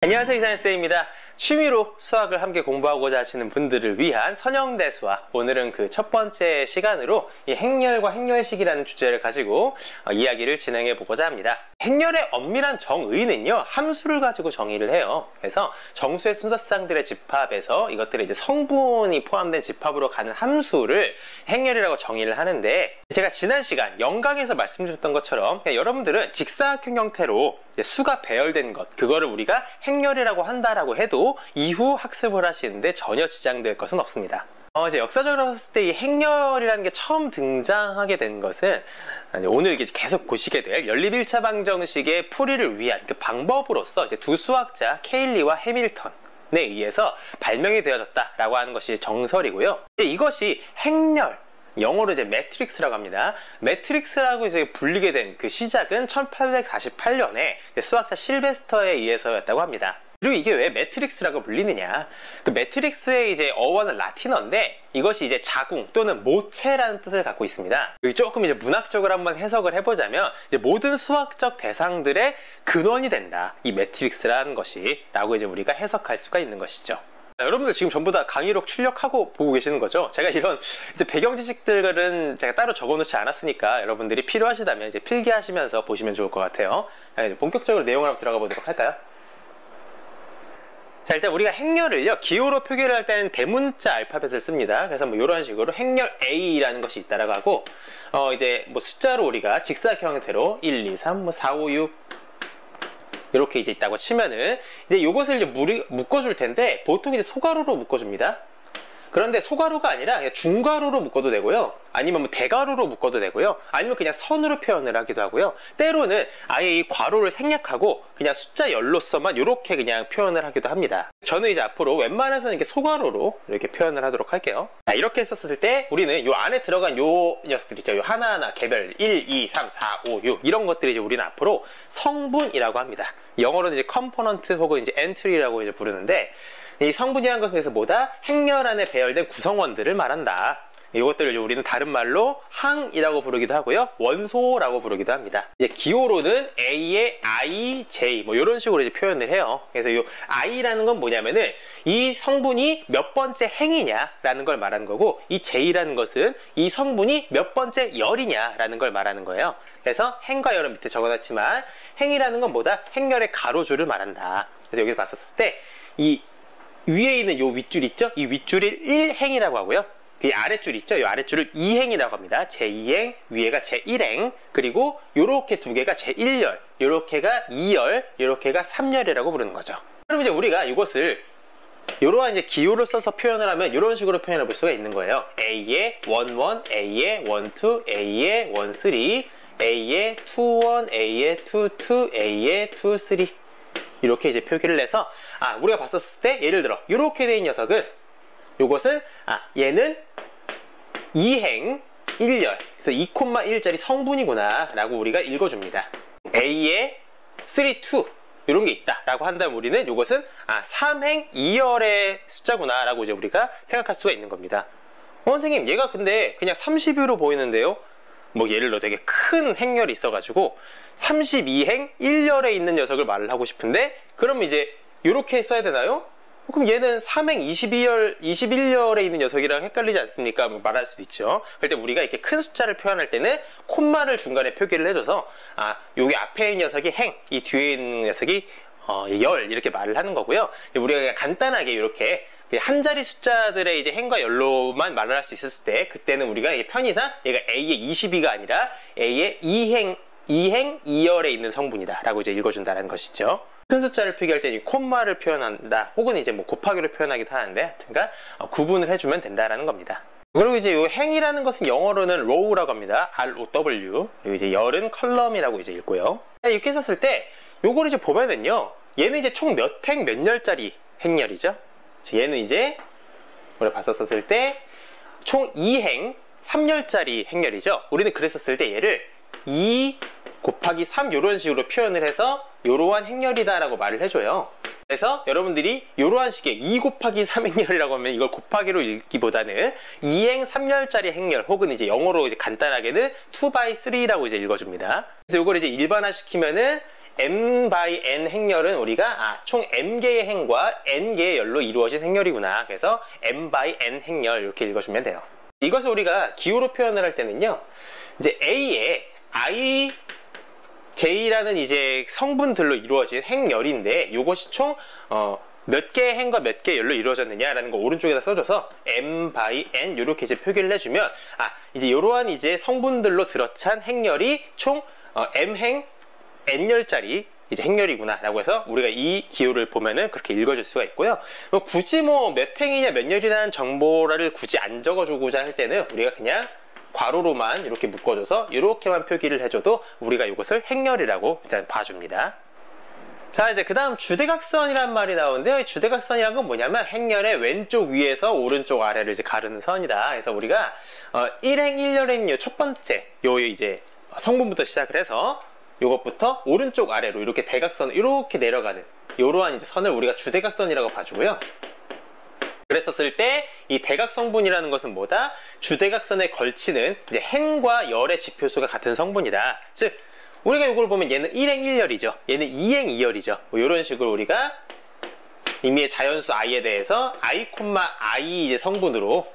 안녕하세요, 이상현쌤입니다. 취미로 수학을 함께 공부하고자 하시는 분들을 위한 선형대수학, 오늘은 그 첫 번째 시간으로 이 행렬과 행렬식이라는 주제를 가지고 이야기를 진행해 보고자 합니다. 행렬의 엄밀한 정의는요, 함수를 가지고 정의를 해요. 그래서 정수의 순서쌍들의 집합에서 이것들의 이제 성분이 포함된 집합으로 가는 함수를 행렬이라고 정의를 하는데, 제가 지난 시간 영강에서 말씀드렸던 것처럼 여러분들은 직사각형 형태로 수가 배열된 것, 그거를 우리가 행렬이라고 한다라고 해도 이후 학습을 하시는데 전혀 지장될 것은 없습니다. 이제 역사적으로 봤을 때 이 행렬이라는 게 처음 등장하게 된 것은 오늘 계속 보시게 될 연립 1차 방정식의 풀이를 위한 그 방법으로서 이제 두 수학자 케일리와 해밀턴에 의해서 발명이 되어졌다라고 하는 것이 정설이고요. 이것이 행렬, 영어로 이제 매트릭스라고 합니다. 매트릭스라고 이제 불리게 된 그 시작은 1848년에 수학자 실베스터에 의해서였다고 합니다. 그리고 이게 왜 매트릭스라고 불리느냐? 그 매트릭스의 이제 어원은 라틴어인데 이것이 이제 자궁 또는 모체라는 뜻을 갖고 있습니다. 여기 조금 이제 문학적으로 한번 해석을 해보자면 이제 모든 수학적 대상들의 근원이 된다. 이 매트릭스라는 것이 라고 이제 우리가 해석할 수가 있는 것이죠. 여러분들 지금 전부 다 강의록 출력하고 보고 계시는 거죠? 제가 이런 이제 배경 지식들은 제가 따로 적어놓지 않았으니까 여러분들이 필요하시다면 이제 필기하시면서 보시면 좋을 것 같아요. 본격적으로 내용을 한번 들어가 보도록 할까요? 자, 일단 우리가 행렬을요, 기호로 표기를 할 때는 대문자 알파벳을 씁니다. 그래서 뭐 이런 식으로 행렬 A라는 것이 있다라고 하고, 이제 뭐 숫자로 우리가 직사각형 형태로 1, 2, 3, 뭐 4, 5, 6 이렇게 이제 있다고 치면은 이제 이것을 이제 묶어줄 텐데 보통 이제 소가루로 묶어줍니다. 그런데 소가루가 아니라 그냥 중가루로 묶어도 되고요. 아니면 뭐 대가루로 묶어도 되고요. 아니면 그냥 선으로 표현을 하기도 하고요. 때로는 아예 이 괄호를 생략하고 그냥 숫자 열로서만 이렇게 그냥 표현을 하기도 합니다. 저는 이제 앞으로 웬만해서는 이렇게 소가루로 이렇게 표현을 하도록 할게요. 자, 이렇게 했었을 때 우리는 요 안에 들어간 요 녀석들 있죠. 요 하나하나 개별 1, 2, 3, 4, 5, 6 이런 것들이 이제 우리는 앞으로 성분이라고 합니다. 영어로는 이제 컴포넌트 혹은 이제 엔트리라고 이제 부르는데, 이 성분이라는 것은 그래서 뭐다? 행렬 안에 배열된 구성원들을 말한다. 이것들을 우리는 다른 말로 항이라고 부르기도 하고요. 원소라고 부르기도 합니다. 이제 기호로는 A의 I, J 뭐 이런 식으로 이제 표현을 해요. 그래서 이 I라는 건 뭐냐면은 이 성분이 몇 번째 행이냐라는 걸 말하는 거고, 이 J라는 것은 이 성분이 몇 번째 열이냐라는 걸 말하는 거예요. 그래서 행과 열은 밑에 적어놨지만 행이라는 건 뭐다? 행렬의 가로줄을 말한다. 그래서 여기 봤었을 때 이 위에 있는 요 윗줄 있죠? 이 윗줄을 1행이라고 하고요. 이 아랫줄 있죠? 이 아랫줄을 2행이라고 합니다. 제2행, 위에가 제1행, 그리고 요렇게 두 개가 제1열, 요렇게가 2열, 요렇게가 3열이라고 부르는 거죠. 그럼 이제 우리가 이것을 요러한 이제 기호를 써서 표현을 하면 이런 식으로 표현해 볼 수가 있는 거예요. A의 1, 1, A의 1, 2, A의 1, 3, A의 2, 1, A의 2, 2, A의 2, 3 이렇게 이제 표기를 해서 우리가 봤었을 때 예를 들어 이렇게 된 녀석은 요것은 얘는 2행 1열, 그래서 2,1짜리 성분이구나 라고 우리가 읽어줍니다. A에 3, 2 이런 게 있다 라고 한다면 우리는 요것은 3행 2열의 숫자구나 라고 이제 우리가 생각할 수가 있는 겁니다. 선생님, 얘가 근데 그냥 30으로 보이는데요? 뭐 예를 들어 되게 큰 행렬이 있어가지고 32행 1열에 있는 녀석을 말을 하고 싶은데, 그럼 이제 이렇게 써야 되나요? 그럼 얘는 3행 21열에 있는 녀석이랑 헷갈리지 않습니까? 뭐 말할 수도 있죠. 그럴 때 우리가 이렇게 큰 숫자를 표현할 때는 콤마를 중간에 표기를 해줘서 여기 앞에 있는 녀석이 행, 이 뒤에 있는 녀석이 열 이렇게 말을 하는 거고요. 우리가 그냥 간단하게 이렇게 한 자리 숫자들의 이제 행과 열로만 말을 할 수 있었을 때, 그때는 우리가 편의상 얘가 A의 22가 아니라 A의 2행 2열에 있는 성분이다 라고 이제 읽어준다는 것이죠. 큰 숫자를 표기할 때 이 콤마를 표현한다, 혹은 이제 뭐 곱하기로 표현하기도 하는데, 하여튼간 구분을 해주면 된다라는 겁니다. 그리고 이제 이 행이라는 것은 영어로는 row라고 합니다. R-O-W. 그리고 이제 열은 컬럼이라고 이제 읽고요. 이렇게 했었을 때 요걸 이제 보면은요, 얘는 이제 총 몇 행 몇 열짜리 행렬이죠. 얘는 이제 우리가 봤었을 때 총 2행 3열짜리 행렬이죠. 우리는 그랬었을 때 얘를 2 곱하기 3 이런 식으로 표현을 해서 이러한 행렬이다 라고 말을 해줘요. 그래서 여러분들이 이러한 식의 2 곱하기 3 행렬이라고 하면 이걸 곱하기로 읽기보다는 2행 3열짜리 행렬, 혹은 이제 영어로 이제 간단하게는 2 by 3라고 이제 읽어줍니다. 그래서 이걸 이제 일반화시키면은 m by n 행렬은 우리가 총 m개의 행과 n개의 열로 이루어진 행렬이구나. 그래서 m by n 행렬 이렇게 읽어주면 돼요. 이것을 우리가 기호로 표현을 할 때는요, 이제 A에 I, J라는 이제 성분들로 이루어진 행렬인데, 이것이 총 몇 개의 행과 몇 개의 열로 이루어졌느냐라는 거 오른쪽에다 써줘서 m by n 이렇게 이제 표기를 해주면, 이제 이러한 이제 성분들로 들어찬 행렬이 총 m행 n열짜리 이제 행렬이구나라고 해서 우리가 이 기호를 보면은 그렇게 읽어줄 수가 있고요. 굳이 뭐 몇 행이냐 몇 열이라는 정보를 굳이 안 적어주고자 할 때는 우리가 그냥 괄호로만 이렇게 묶어줘서 이렇게만 표기를 해줘도 우리가 이것을 행렬이라고 일단 봐줍니다. 자, 이제 그 다음 주대각선이란 말이 나오는데요. 이 주대각선이란 건 뭐냐면 행렬의 왼쪽 위에서 오른쪽 아래를 이제 가르는 선이다. 그래서 우리가 1행 1열행 첫 번째 요 이제 성분부터 시작을 해서 요것부터 오른쪽 아래로 이렇게 대각선을 이렇게 내려가는 이러한 이제 선을 우리가 주대각선이라고 봐주고요. 그랬었을 때 이 대각 성분이라는 것은 뭐다? 주대각선에 걸치는 이제 행과 열의 지표수가 같은 성분이다. 즉 우리가 이걸 보면 얘는 1행 1열이죠. 얘는 2행 2열이죠. 뭐 이런 식으로 우리가 이미의 자연수 i에 대해서 i, i 이제 성분으로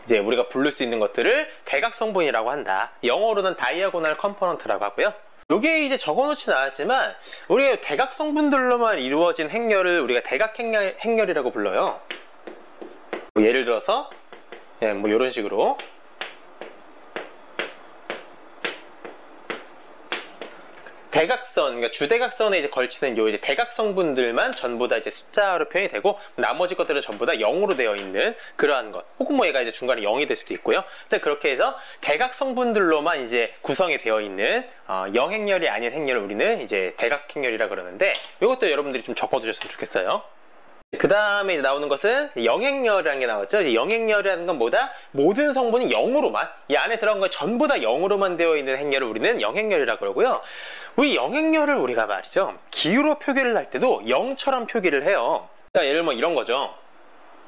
이제 우리가 부를 수 있는 것들을 대각 성분이라고 한다. 영어로는 다이아고널 컴포넌트라고 하고요. 요게 이제 적어놓지는 않았지만 우리가 대각 성분들로만 이루어진 행렬을 우리가 대각 행렬이라고 불러요. 뭐 예를 들어서 뭐 이런 식으로 대각선, 그러니까 주대각선에 이제 걸치는 요 이제 대각 성분들만 전부 다 이제 숫자로 표현이 되고 나머지 것들은 전부 다 0으로 되어 있는 그러한 것. 혹은 뭐 얘가 이제 중간에 0이 될 수도 있고요. 근데 그렇게 해서 대각 성분들로만 이제 구성이 되어 있는 0행렬이 아닌 행렬을 우리는 이제 대각 행렬이라 그러는데 이것도 여러분들이 좀 적어두셨으면 좋겠어요. 그 다음에 나오는 것은 영행렬이라는 게 나왔죠. 이 영행렬이라는 건 뭐다? 모든 성분이 0으로만, 이 안에 들어간 거 전부 다 0으로만 되어 있는 행렬을 우리는 영행렬이라고 그러고요. 우리 영행렬을 우리가 말이죠, 기호로 표기를 할 때도 0처럼 표기를 해요. 그러니까 예를 들면 이런 거죠.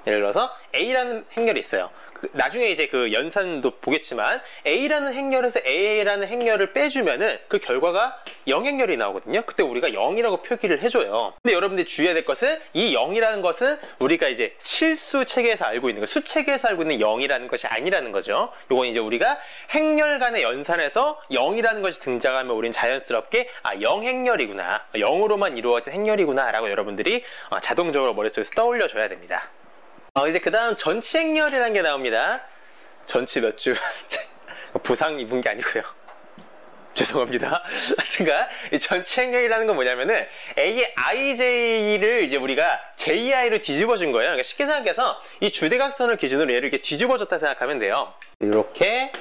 예를 들어서 A라는 행렬이 있어요. 나중에 이제 그 연산도 보겠지만 A라는 행렬에서 A라는 행렬을 빼주면은 그 결과가 0행렬이 나오거든요. 그때 우리가 0이라고 표기를 해줘요. 근데 여러분들이 주의해야 될 것은 이 0이라는 것은 우리가 이제 실수 체계에서 알고 있는 거, 수 체계에서 알고 있는 0이라는 것이 아니라는 거죠. 이건 이제 우리가 행렬 간의 연산에서 0이라는 것이 등장하면 우리는 자연스럽게 0행렬이구나, 0으로만 이루어진 행렬이구나 라고 여러분들이 자동적으로 머릿속에서 떠올려 줘야 됩니다. 이제 그 다음 전치행렬이라는 게 나옵니다. 전치 몇 줄 부상 입은 게 아니고요. 죄송합니다. 하여튼가 이 전치행렬이라는 건 뭐냐면은 A의 IJ를 이제 우리가 JI로 뒤집어 준 거예요. 그러니까 쉽게 생각해서 이 주대각선을 기준으로 얘를 이렇게 뒤집어 줬다 생각하면 돼요. 이렇게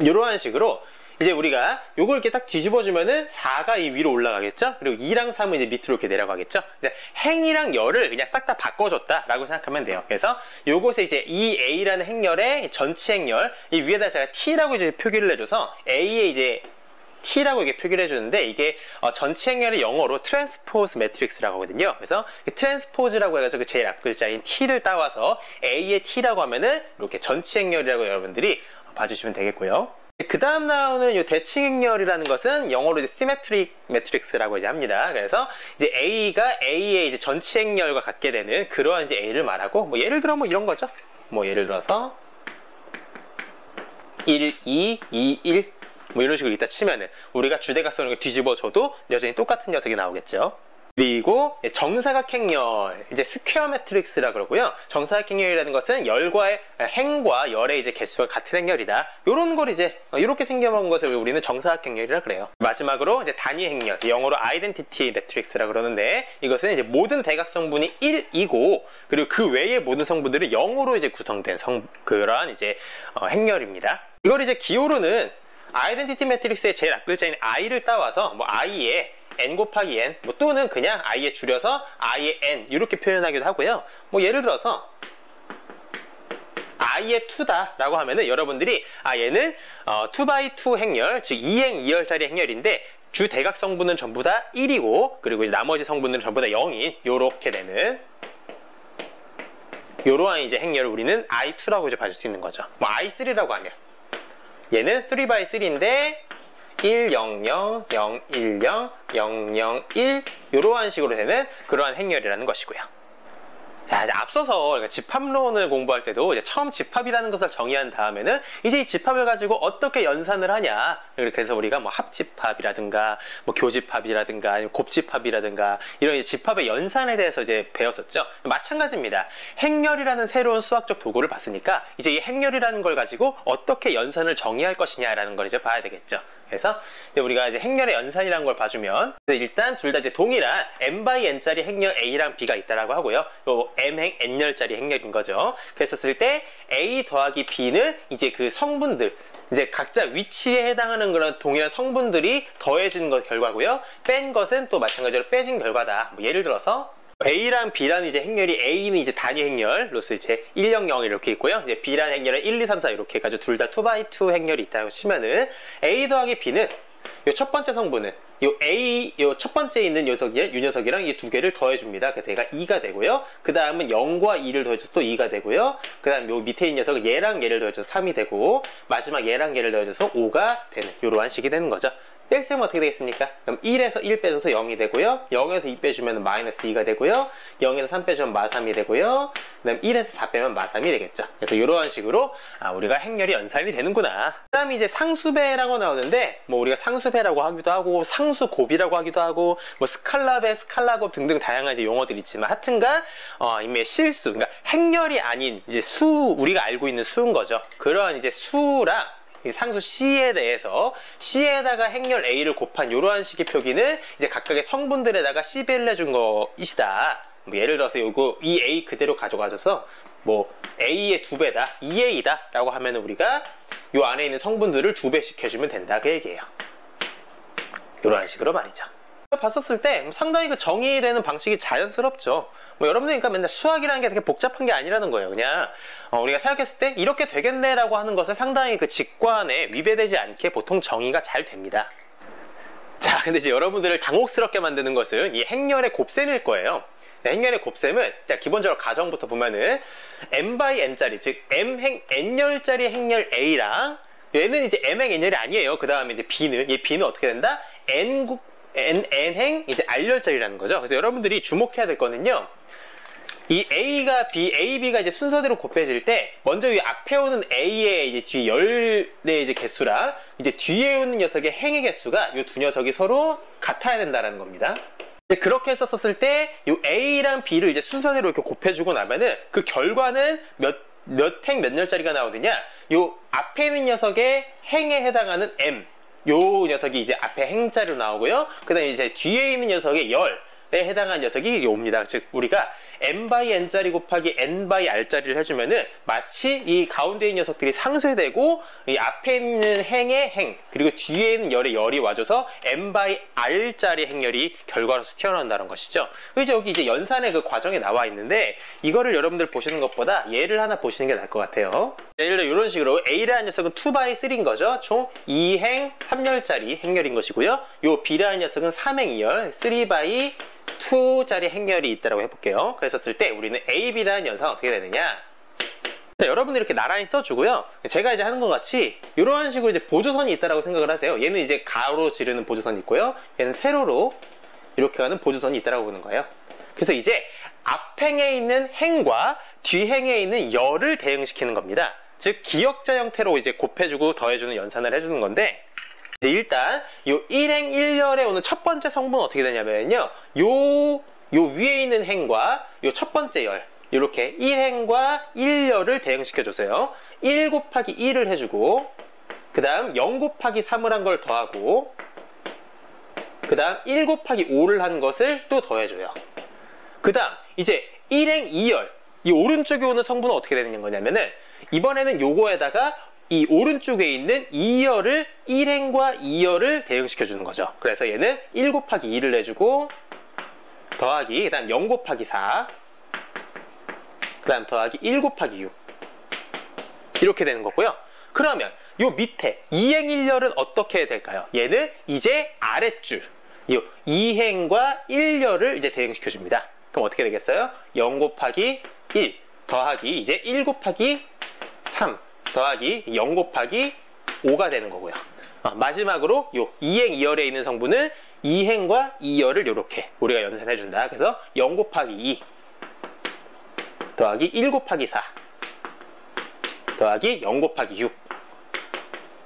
이러한 식으로 이제 우리가 요걸 이렇게 딱 뒤집어주면은 4가 이 위로 올라가겠죠? 그리고 2랑 3은 이제 밑으로 이렇게 내려가겠죠? 행이랑 열을 그냥 싹 다 바꿔줬다라고 생각하면 돼요. 그래서 요것에 이제 이 A라는 행렬의 전치 행렬, 이 위에다 제가 T라고 이제 표기를 해줘서 A에 이제 T라고 이렇게 표기를 해주는데 이게 전치 행렬의 영어로 트랜스포즈 매트릭스라고 하거든요. 그래서 트랜스포즈라고 해가지고 그 제일 앞글자인 T를 따와서 A의 T라고 하면은 이렇게 전치 행렬이라고 여러분들이 봐주시면 되겠고요. 그 다음 나오는 이 대칭행렬이라는 것은 영어로 이제 시메트릭 매트릭스라고 이제 합니다. 그래서 이제 A가 A의 이제 전치행렬과 같게 되는 그러한 이제 A를 말하고, 뭐 예를 들어 뭐 이런 거죠. 뭐 예를 들어서 1, 2, 2, 1 뭐 이런 식으로 이따 치면은 우리가 주대각선을 뒤집어줘도 여전히 똑같은 녀석이 나오겠죠. 그리고 정사각행렬, 이제 스퀘어 매트릭스라 그러고요. 정사각행렬이라는 것은 열과의 행과 열의 이제 개수가 같은 행렬이다. 요런 걸 이제 이렇게 생겨본 것을 우리는 정사각행렬이라 그래요. 마지막으로 이제 단위 행렬, 영어로 아이덴티티 매트릭스라 그러는데 이것은 이제 모든 대각 성분이 1이고 그리고 그 외의 모든 성분들은 0으로 이제 구성된 그러한 이제 행렬입니다. 이걸 이제 기호로는 아이덴티티 매트릭스의 제일 앞글자인 i를 따와서 뭐 i에 n 곱하기 n, 뭐 또는 그냥 i에 줄여서 i의 n 이렇게 표현하기도 하고요. 뭐 예를 들어서 i의 2다 라고 하면은 여러분들이 얘는 2x2 행렬, 즉 2행 2열짜리 행렬인데 주 대각 성분은 전부 다 1이고 그리고 이제 나머지 성분들은 전부 다 0인 요렇게 되는 요러한 이제 행렬을 우리는 i2라고 이제 봐줄 수 있는 거죠. 뭐 i3라고 하면 얘는 3x3인데 1, 0, 0, 0, 1, 0, 0, 0, 1 이러한 식으로 되는 그러한 행렬이라는 것이고요. 자, 이제 앞서서 집합론을 공부할 때도 이제 처음 집합이라는 것을 정의한 다음에는 이제 이 집합을 가지고 어떻게 연산을 하냐. 그래서 우리가 뭐 합집합이라든가 뭐 교집합이라든가 아니면 곱집합이라든가 이런 이제 집합의 연산에 대해서 이제 배웠었죠. 마찬가지입니다. 행렬이라는 새로운 수학적 도구를 봤으니까 이제 이 행렬이라는 걸 가지고 어떻게 연산을 정의할 것이냐라는 걸 이제 봐야 되겠죠. 그래서 우리가 이제 행렬의 연산이라는 걸 봐주면 일단 둘 다 이제 동일한 m/n짜리 행렬 a랑 b가 있다라고 하고요. 요 m행 n열짜리 행렬인 거죠. 그랬었을 때 a 더하기 b는 이제 그 성분들 이제 각자 위치에 해당하는 그런 동일한 성분들이 더해진 것 결과고요. 뺀 것은 또 마찬가지로 빼진 결과다. 뭐 예를 들어서 A랑 B라는 이제 행렬이 A는 이제 단위 행렬로서 이제 1, 0, 0 이렇게 있고요. 이제 B라는 행렬은 1, 2, 3, 4 이렇게 해가지고 둘 다 2x2 행렬이 있다고 치면은 A 더하기 B는 요 첫 번째 성분은 요 첫 번째에 있는 녀석이, 요 녀석이랑 이 두 개를 더해줍니다. 그래서 얘가 2가 되고요. 그 다음은 0과 2를 더해줘서 또 2가 되고요. 그 다음 요 밑에 있는 녀석은 얘랑 얘를 더해줘서 3이 되고, 마지막 얘랑 얘를 더해줘서 5가 되는, 요러한 식이 되는 거죠. 뺄셈은 어떻게 되겠습니까? 그럼 1에서 1 빼줘서 0이 되고요. 0에서 2 빼주면 마이너스 2가 되고요. 0에서 3 빼주면 마3이 되고요. 그 다음 1에서 4 빼면 마3이 되겠죠. 그래서 이러한 식으로 우리가 행렬이 연산이 되는구나. 그 다음에 이제 상수배라고 나오는데 뭐 우리가 상수배라고 하기도 하고 상수곱이라고 하기도 하고 뭐 스칼라배, 스칼라곱 등등 다양한 이제 용어들이 있지만 하여튼간 이미 실수, 그러니까 행렬이 아닌 이제 우리가 알고 있는 수인 거죠. 그러한 이제 수랑 상수 C에 대해서 C에다가 행렬 A를 곱한 이러한 식의 표기는 이제 각각의 성분들에다가 C배를 해준 것이다. 뭐 예를 들어서 이 A 그대로 가져가셔서 뭐 A의 2배다, 2A다 라고 하면 우리가 이 안에 있는 성분들을 2배씩 해주면 된다 그 얘기예요. 이러한 식으로 말이죠. 봤었을 때 상당히 그 정의되는 방식이 자연스럽죠. 뭐 여러분들 그러니까 맨날 수학이라는 게 되게 복잡한 게 아니라는 거예요. 그냥 우리가 생각했을 때 이렇게 되겠네라고 하는 것을 상당히 그 직관에 위배되지 않게 보통 정의가 잘 됩니다. 자, 근데 이제 여러분들을 당혹스럽게 만드는 것은 이 행렬의 곱셈일 거예요. 행렬의 곱셈은 기본적으로 가정부터 보면은 m/n짜리 즉 m행 n열짜리 행렬 a랑 얘는 이제 m행 n열이 아니에요. 그 다음에 이제 b는 이 b는 어떻게 된다? n행 이제 r열짜리라는 거죠. 그래서 여러분들이 주목해야 될 거는요. 이 A가 B가 이제 순서대로 곱해질 때 먼저 이 앞에 오는 A의 이제 뒤 열의 이제 개수랑 이제 뒤에 오는 녀석의 행의 개수가 이 두 녀석이 서로 같아야 된다는 겁니다. 그렇게 했었을 때 이 A랑 B를 이제 순서대로 이렇게 곱해주고 나면은 그 결과는 몇 행 몇 열짜리가 나오느냐? 요 앞에 있는 녀석의 행에 해당하는 M 요 녀석이 이제 앞에 행자리로 나오고요. 그 다음에 이제 뒤에 있는 녀석의 열에 해당하는 녀석이 요입니다. 즉, 우리가 m/n짜리 곱하기 n/r짜리를 해주면은 마치 이 가운데 있는 녀석들이 상쇄되고 이 앞에 있는 행의 행, 그리고 뒤에 있는 열의 열이 와줘서 m/r짜리 행렬이 결과로서 튀어나온다는 것이죠. 이제 여기 이제 연산의 그 과정에 나와 있는데 이거를 여러분들 보시는 것보다 예를 하나 보시는 게 나을 것 같아요. 예를 들어 이런 식으로 A라는 녀석은 2/3인 거죠. 총 2행 3열짜리 행렬인 것이고요. 요 B라는 녀석은 3행 2열 3/2짜리 행렬이 있다고 해볼게요. 그랬었을 때 우리는 A, B라는 연산은 어떻게 되느냐? 자, 여러분들 이렇게 나란히 써주고요. 제가 이제 하는 것 같이 이런 식으로 이제 보조선이 있다라고 생각을 하세요. 얘는 이제 가로 지르는 보조선이 있고요. 얘는 세로로 이렇게 가는 보조선이 있다라고 보는 거예요. 그래서 이제 앞행에 있는 행과 뒤행에 있는 열을 대응시키는 겁니다. 즉 기역자 형태로 이제 곱해주고 더해주는 연산을 해주는 건데. 일단 요 1행 1열에 오는 첫 번째 성분은 어떻게 되냐면요. 요 위에 있는 행과 요 첫 번째 열 이렇게 1행과 1열을 대응시켜 주세요. 1 곱하기 1을 해주고 그 다음 0 곱하기 3을 한 걸 더하고 그 다음 1 곱하기 5를 한 것을 또 더해줘요. 그 다음 이제 1행 2열 이 오른쪽에 오는 성분은 어떻게 되는 거냐면은 이번에는 요거에다가 이 오른쪽에 있는 2열을 1행과 2열을 대응시켜 주는 거죠. 그래서 얘는 1 곱하기 2를 해주고 더하기 그 다음 0 곱하기 4 그 다음 더하기 1 곱하기 6 이렇게 되는 거고요. 그러면 요 밑에 2행 1열은 어떻게 될까요? 얘는 이제 아랫줄 이 2행과 1열을 이제 대응시켜 줍니다. 그럼 어떻게 되겠어요? 0 곱하기 1 더하기 이제 1 곱하기 3 더하기 0 곱하기 5가 되는 거고요. 마지막으로 요 2행 2열에 있는 성분은 2행과 2열을 이렇게 우리가 연산해 준다. 그래서 0 곱하기 2 더하기 1 곱하기 4 더하기 0 곱하기 6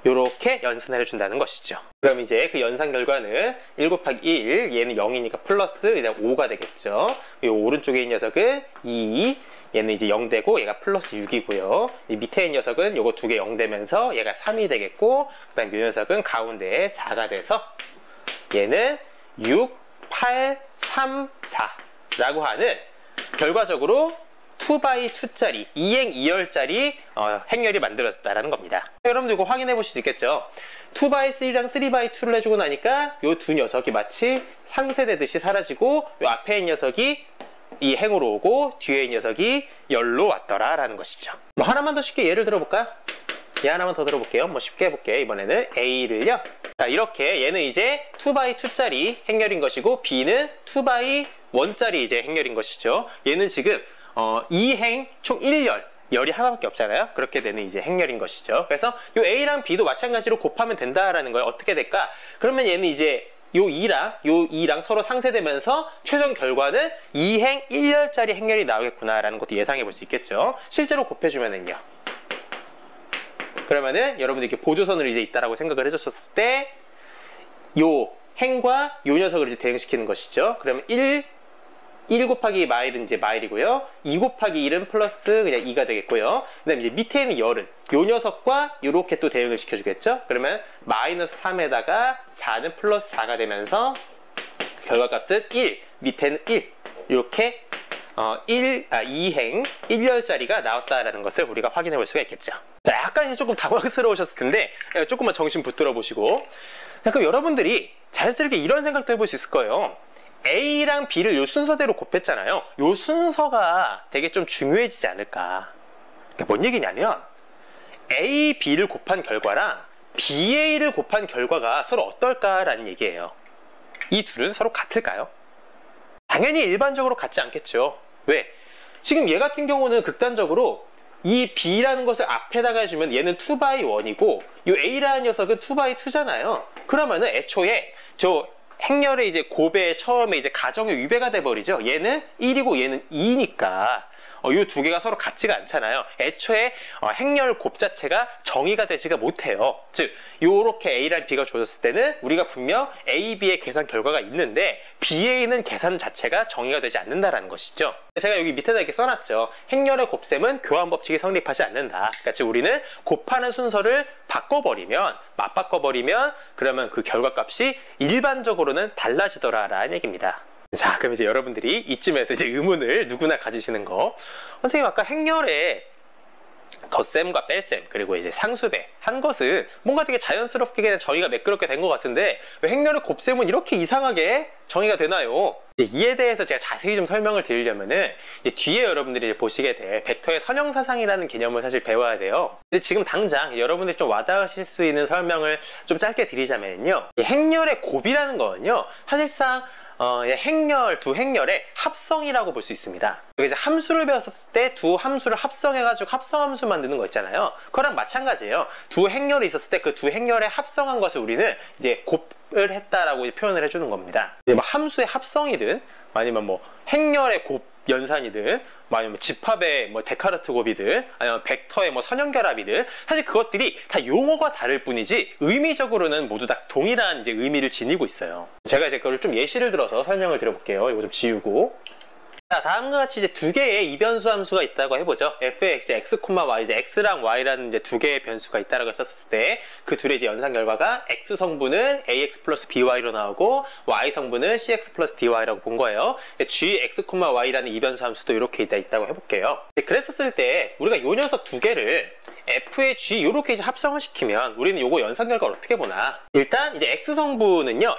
요렇게 연산해 준다는 것이죠. 그럼 이제 그 연산 결과는 1 곱하기 1, 얘는 0이니까 플러스 이제 5가 되겠죠. 이 오른쪽에 있는 녀석은 2, 얘는 이제 0 되고 얘가 플러스 6이고요. 이 밑에 있는 녀석은 요거 두 개 0 되면서 얘가 3이 되겠고, 그 다음 이 녀석은 가운데에 4가 돼서 얘는 6, 8, 3, 4라고 하는 결과적으로 2x2짜리 2행 2열짜리 행렬이 만들어졌다는 겁니다. 여러분들 이거 확인해 보실 수 있겠죠. 2x3랑 3x2를 해주고 나니까 이 두 녀석이 마치 상쇄되듯이 사라지고 이 앞에 있는 녀석이 이 행으로 오고 뒤에 있는 녀석이 열로 왔더라 라는 것이죠. 뭐 하나만 더 쉽게 예를 들어볼까? 얘 하나만 더 들어볼게요. 뭐 쉽게 해볼게요. 이번에는 A를요. 자, 이렇게 얘는 이제 2x2짜리 행렬인 것이고 B는 2x1짜리 이제 행렬인 것이죠. 얘는 지금 2행 총 1열, 열이 하나밖에 없잖아요. 그렇게 되는 이제 행렬인 것이죠. 그래서 요 A랑 B도 마찬가지로 곱하면 된다라는 거예요. 어떻게 될까? 그러면 얘는 이제 요 2랑 서로 상쇄되면서 최종 결과는 2행 1열짜리 행렬이 나오겠구나라는 것도 예상해 볼 수 있겠죠. 실제로 곱해주면은요. 그러면은 여러분들 이렇게 보조선으로 이제 있다라고 생각을 해줬었을 때 요 행과 요 녀석을 이제 대응시키는 것이죠. 그러면 1 곱하기 마일은 이제 마일이고요. 2 곱하기 1은 플러스 그냥 2가 되겠고요. 그 다음에 이제 밑에 있는 열은 요 녀석과 이렇게 또 대응을 시켜주겠죠. 그러면 마이너스 3에다가 4는 플러스 4가 되면서 결과값은 1, 밑에는 1 이렇게 2행 1열짜리가 나왔다라는 것을 우리가 확인해 볼 수가 있겠죠. 약간 이제 조금 당황스러우셨을 텐데 조금만 정신 붙들어 보시고, 그럼 여러분들이 자연스럽게 이런 생각도 해볼 수 있을 거예요. A랑 B를 요 순서대로 곱했잖아요. 요 순서가 되게 좀 중요해지지 않을까. 그러니까 뭔 얘기냐면 A, B를 곱한 결과랑 BA를 곱한 결과가 서로 어떨까라는 얘기예요. 이 둘은 서로 같을까요? 당연히 일반적으로 같지 않겠죠. 왜? 지금 얘 같은 경우는 극단적으로 이 B라는 것을 앞에다가 해주면 얘는 2x1이고 이 A라는 녀석은 2x2잖아요. 그러면은 애초에 저 행렬의 이제 곱의 처음에 이제 가정의 위배가 돼버리죠. 얘는 1이고 얘는 2니까 이 두 개가 서로 같지가 않잖아요. 애초에 행렬 곱 자체가 정의가 되지가 못해요. 즉 요렇게 A랑 B가 주어졌을 때는 우리가 분명 A, B의 계산 결과가 있는데 BA는 계산 자체가 정의가 되지 않는다라는 것이죠. 제가 여기 밑에다 이렇게 써놨죠. 행렬의 곱셈은 교환 법칙이 성립하지 않는다. 그러니까 즉 우리는 곱하는 순서를 맞바꿔버리면 그러면 그 결과값이 일반적으로는 달라지더라라는 얘기입니다. 자, 그럼 이제 여러분들이 이쯤에서 이제 의문을 누구나 가지시는 거. 선생님, 아까 행렬에 덧셈과 뺄셈 그리고 이제 상수배 한 것은 뭔가 되게 자연스럽게 그냥 정의가 매끄럽게 된 것 같은데 왜 행렬의 곱셈은 이렇게 이상하게 정의가 되나요? 이에 대해서 제가 자세히 좀 설명을 드리려면은 뒤에 여러분들이 보시게 될 벡터의 선형사상이라는 개념을 사실 배워야 돼요. 근데 지금 당장 여러분들이 좀 와닿으실 수 있는 설명을 좀 짧게 드리자면요, 행렬의 곱이라는 거는요 사실상 두 행렬의 합성이라고 볼 수 있습니다. 이제 함수를 배웠을 때 두 함수를 합성해가지고 합성함수 만드는 거 있잖아요. 그거랑 마찬가지예요. 두 행렬이 있었을 때 그 두 행렬에 합성한 것을 우리는 이제 곱을 했다라고 표현을 해주는 겁니다. 뭐 함수의 합성이든 아니면 뭐 행렬의 곱 연산이든 아니면 집합의 뭐 데카르트 곱이든 아니면 벡터의 뭐 선형결합이든 사실 그것들이 다 용어가 다를 뿐이지 의미적으로는 모두 다 동일한 이제 의미를 지니고 있어요. 제가 이제 그걸 좀 예시를 들어서 설명을 드려볼게요. 이거 좀 지우고. 자, 다음과 같이 이제 두 개의 이변수 함수가 있다고 해보죠. fx, x, y, 이제 x랑 y라는 이제 두 개의 변수가 있다라고 했었을 때 그 둘의 이제 연산 결과가 x 성분은 ax 플러스 by로 나오고 y 성분은 cx 플러스 dy라고 본 거예요. g, x, y라는 이변수 함수도 이렇게 있다고 해볼게요. 그랬었을 때 우리가 요 녀석 두 개를 f의 g 이렇게 이제 합성을 시키면 우리는 요거 연산 결과를 어떻게 보나? 일단 이제 x 성분은 요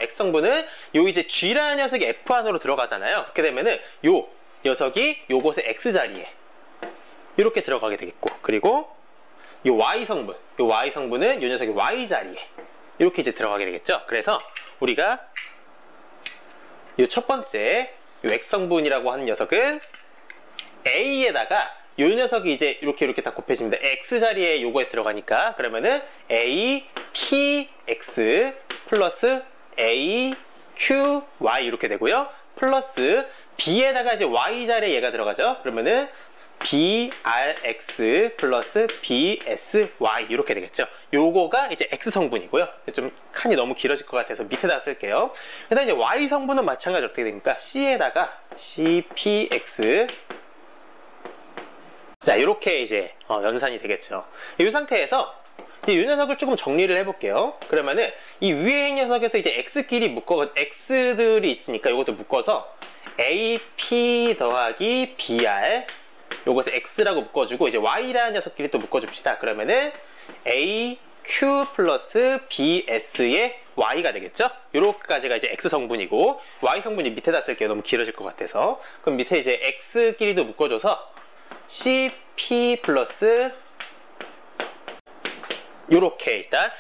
이제 g라는 녀석이 f 안으로 들어가잖아요. 그렇게 되면은 요 녀석이 요곳의 x자리에 이렇게 들어가게 되겠고, 그리고 요 y성분은 요 녀석이 y자리에 이렇게 이제 들어가게 되겠죠. 그래서 우리가 요 첫 번째 요 x성분이라고 하는 녀석은 a에다가 요 녀석이 이제 이렇게 다 곱해집니다. x 자리에 요거에 들어가니까. 그러면은 a, p, x 플러스 a, q, y 이렇게 되고요. 플러스 b에다가 이제 y 자리에 얘가 들어가죠. 그러면은 brx 플러스 bsy 이렇게 되겠죠. 요거가 이제 x 성분이고요. 좀 칸이 너무 길어질 것 같아서 밑에다 쓸게요. 그다음 이제 y 성분은 마찬가지로 어떻게 됩니까? c에다가 cpx. 자, 이렇게 이제 연산이 되겠죠. 이 상태에서 이 녀석을 조금 정리를 해볼게요. 그러면은 이 위에 녀석에서 이제 x끼리 x들이 있으니까 이것도 묶어서 ap 더하기 br 요것을 x라고 묶어주고 이제 y라는 녀석끼리 또 묶어줍시다. 그러면은 aq 플러스 bs의 y가 되겠죠? 요렇게까지가 이제 x 성분이고 y 성분이 밑에다 쓸게요. 너무 길어질 것 같아서. 그럼 밑에 이제 x끼리도 묶어줘서 cp 플러스 요렇게 일단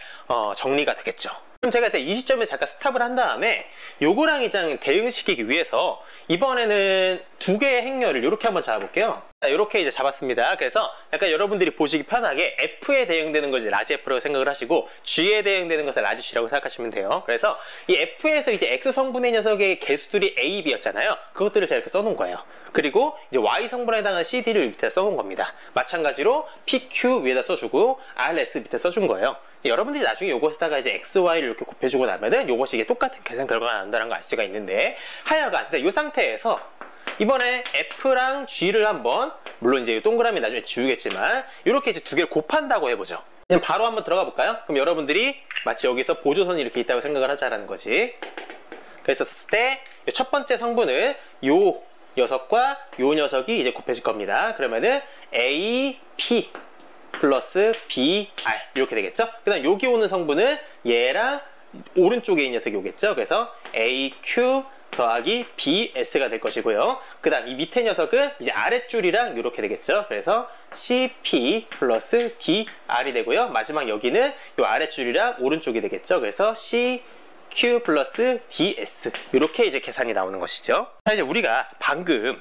정리가 되겠죠. 그럼 제가 일단 이 시점에 잠깐 스탑을 한 다음에 요거랑 이장 대응시키기 위해서 이번에는 두 개의 행렬을 이렇게 한번 잡아볼게요. 자, 이렇게 이제 잡았습니다. 그래서 약간 여러분들이 보시기 편하게 F에 대응되는 것을 라지 F라고 생각을 하시고 G에 대응되는 것을 라지 G라고 생각하시면 돼요. 그래서 이 F에서 이제 X 성분의 녀석의 개수들이 A, B였잖아요. 그것들을 제가 이렇게 써놓은 거예요. 그리고 이제 Y 성분에 해당하는 CD를 밑에 써놓은 겁니다. 마찬가지로 PQ 위에다 써주고 RS 밑에 써준 거예요. 여러분들이 나중에 요것에다가 이제 X, Y를 이렇게 곱해주고 나면은 요것이 이게 똑같은 계산 결과가 나온다는 걸 알 수가 있는데, 하여간 이 상태에서 이번에 F랑 G를 한번, 물론 이제 동그라미 나중에 지우겠지만 이렇게 이제 두 개를 곱한다고 해보죠. 그냥 바로 한번 들어가 볼까요? 그럼 여러분들이 마치 여기서 보조선이 이렇게 있다고 생각을 하자라는 거지. 그래서 했을 때 첫 번째 성분은 요 녀석과 요 녀석이 이제 곱해질 겁니다. 그러면은 A, P 플러스 BR 이렇게 되겠죠? 그 다음 여기 오는 성분은 얘랑 오른쪽에 있는 녀석이 오겠죠? 그래서 AQ 더하기 BS가 될 것이고요. 그 다음 이 밑에 녀석은 이제 아랫줄이랑 이렇게 되겠죠? 그래서 CP 플러스 DR이 되고요. 마지막 여기는 이 아랫줄이랑 오른쪽이 되겠죠? 그래서 CQ 플러스 DS 이렇게 이제 계산이 나오는 것이죠. 자, 이제 우리가 방금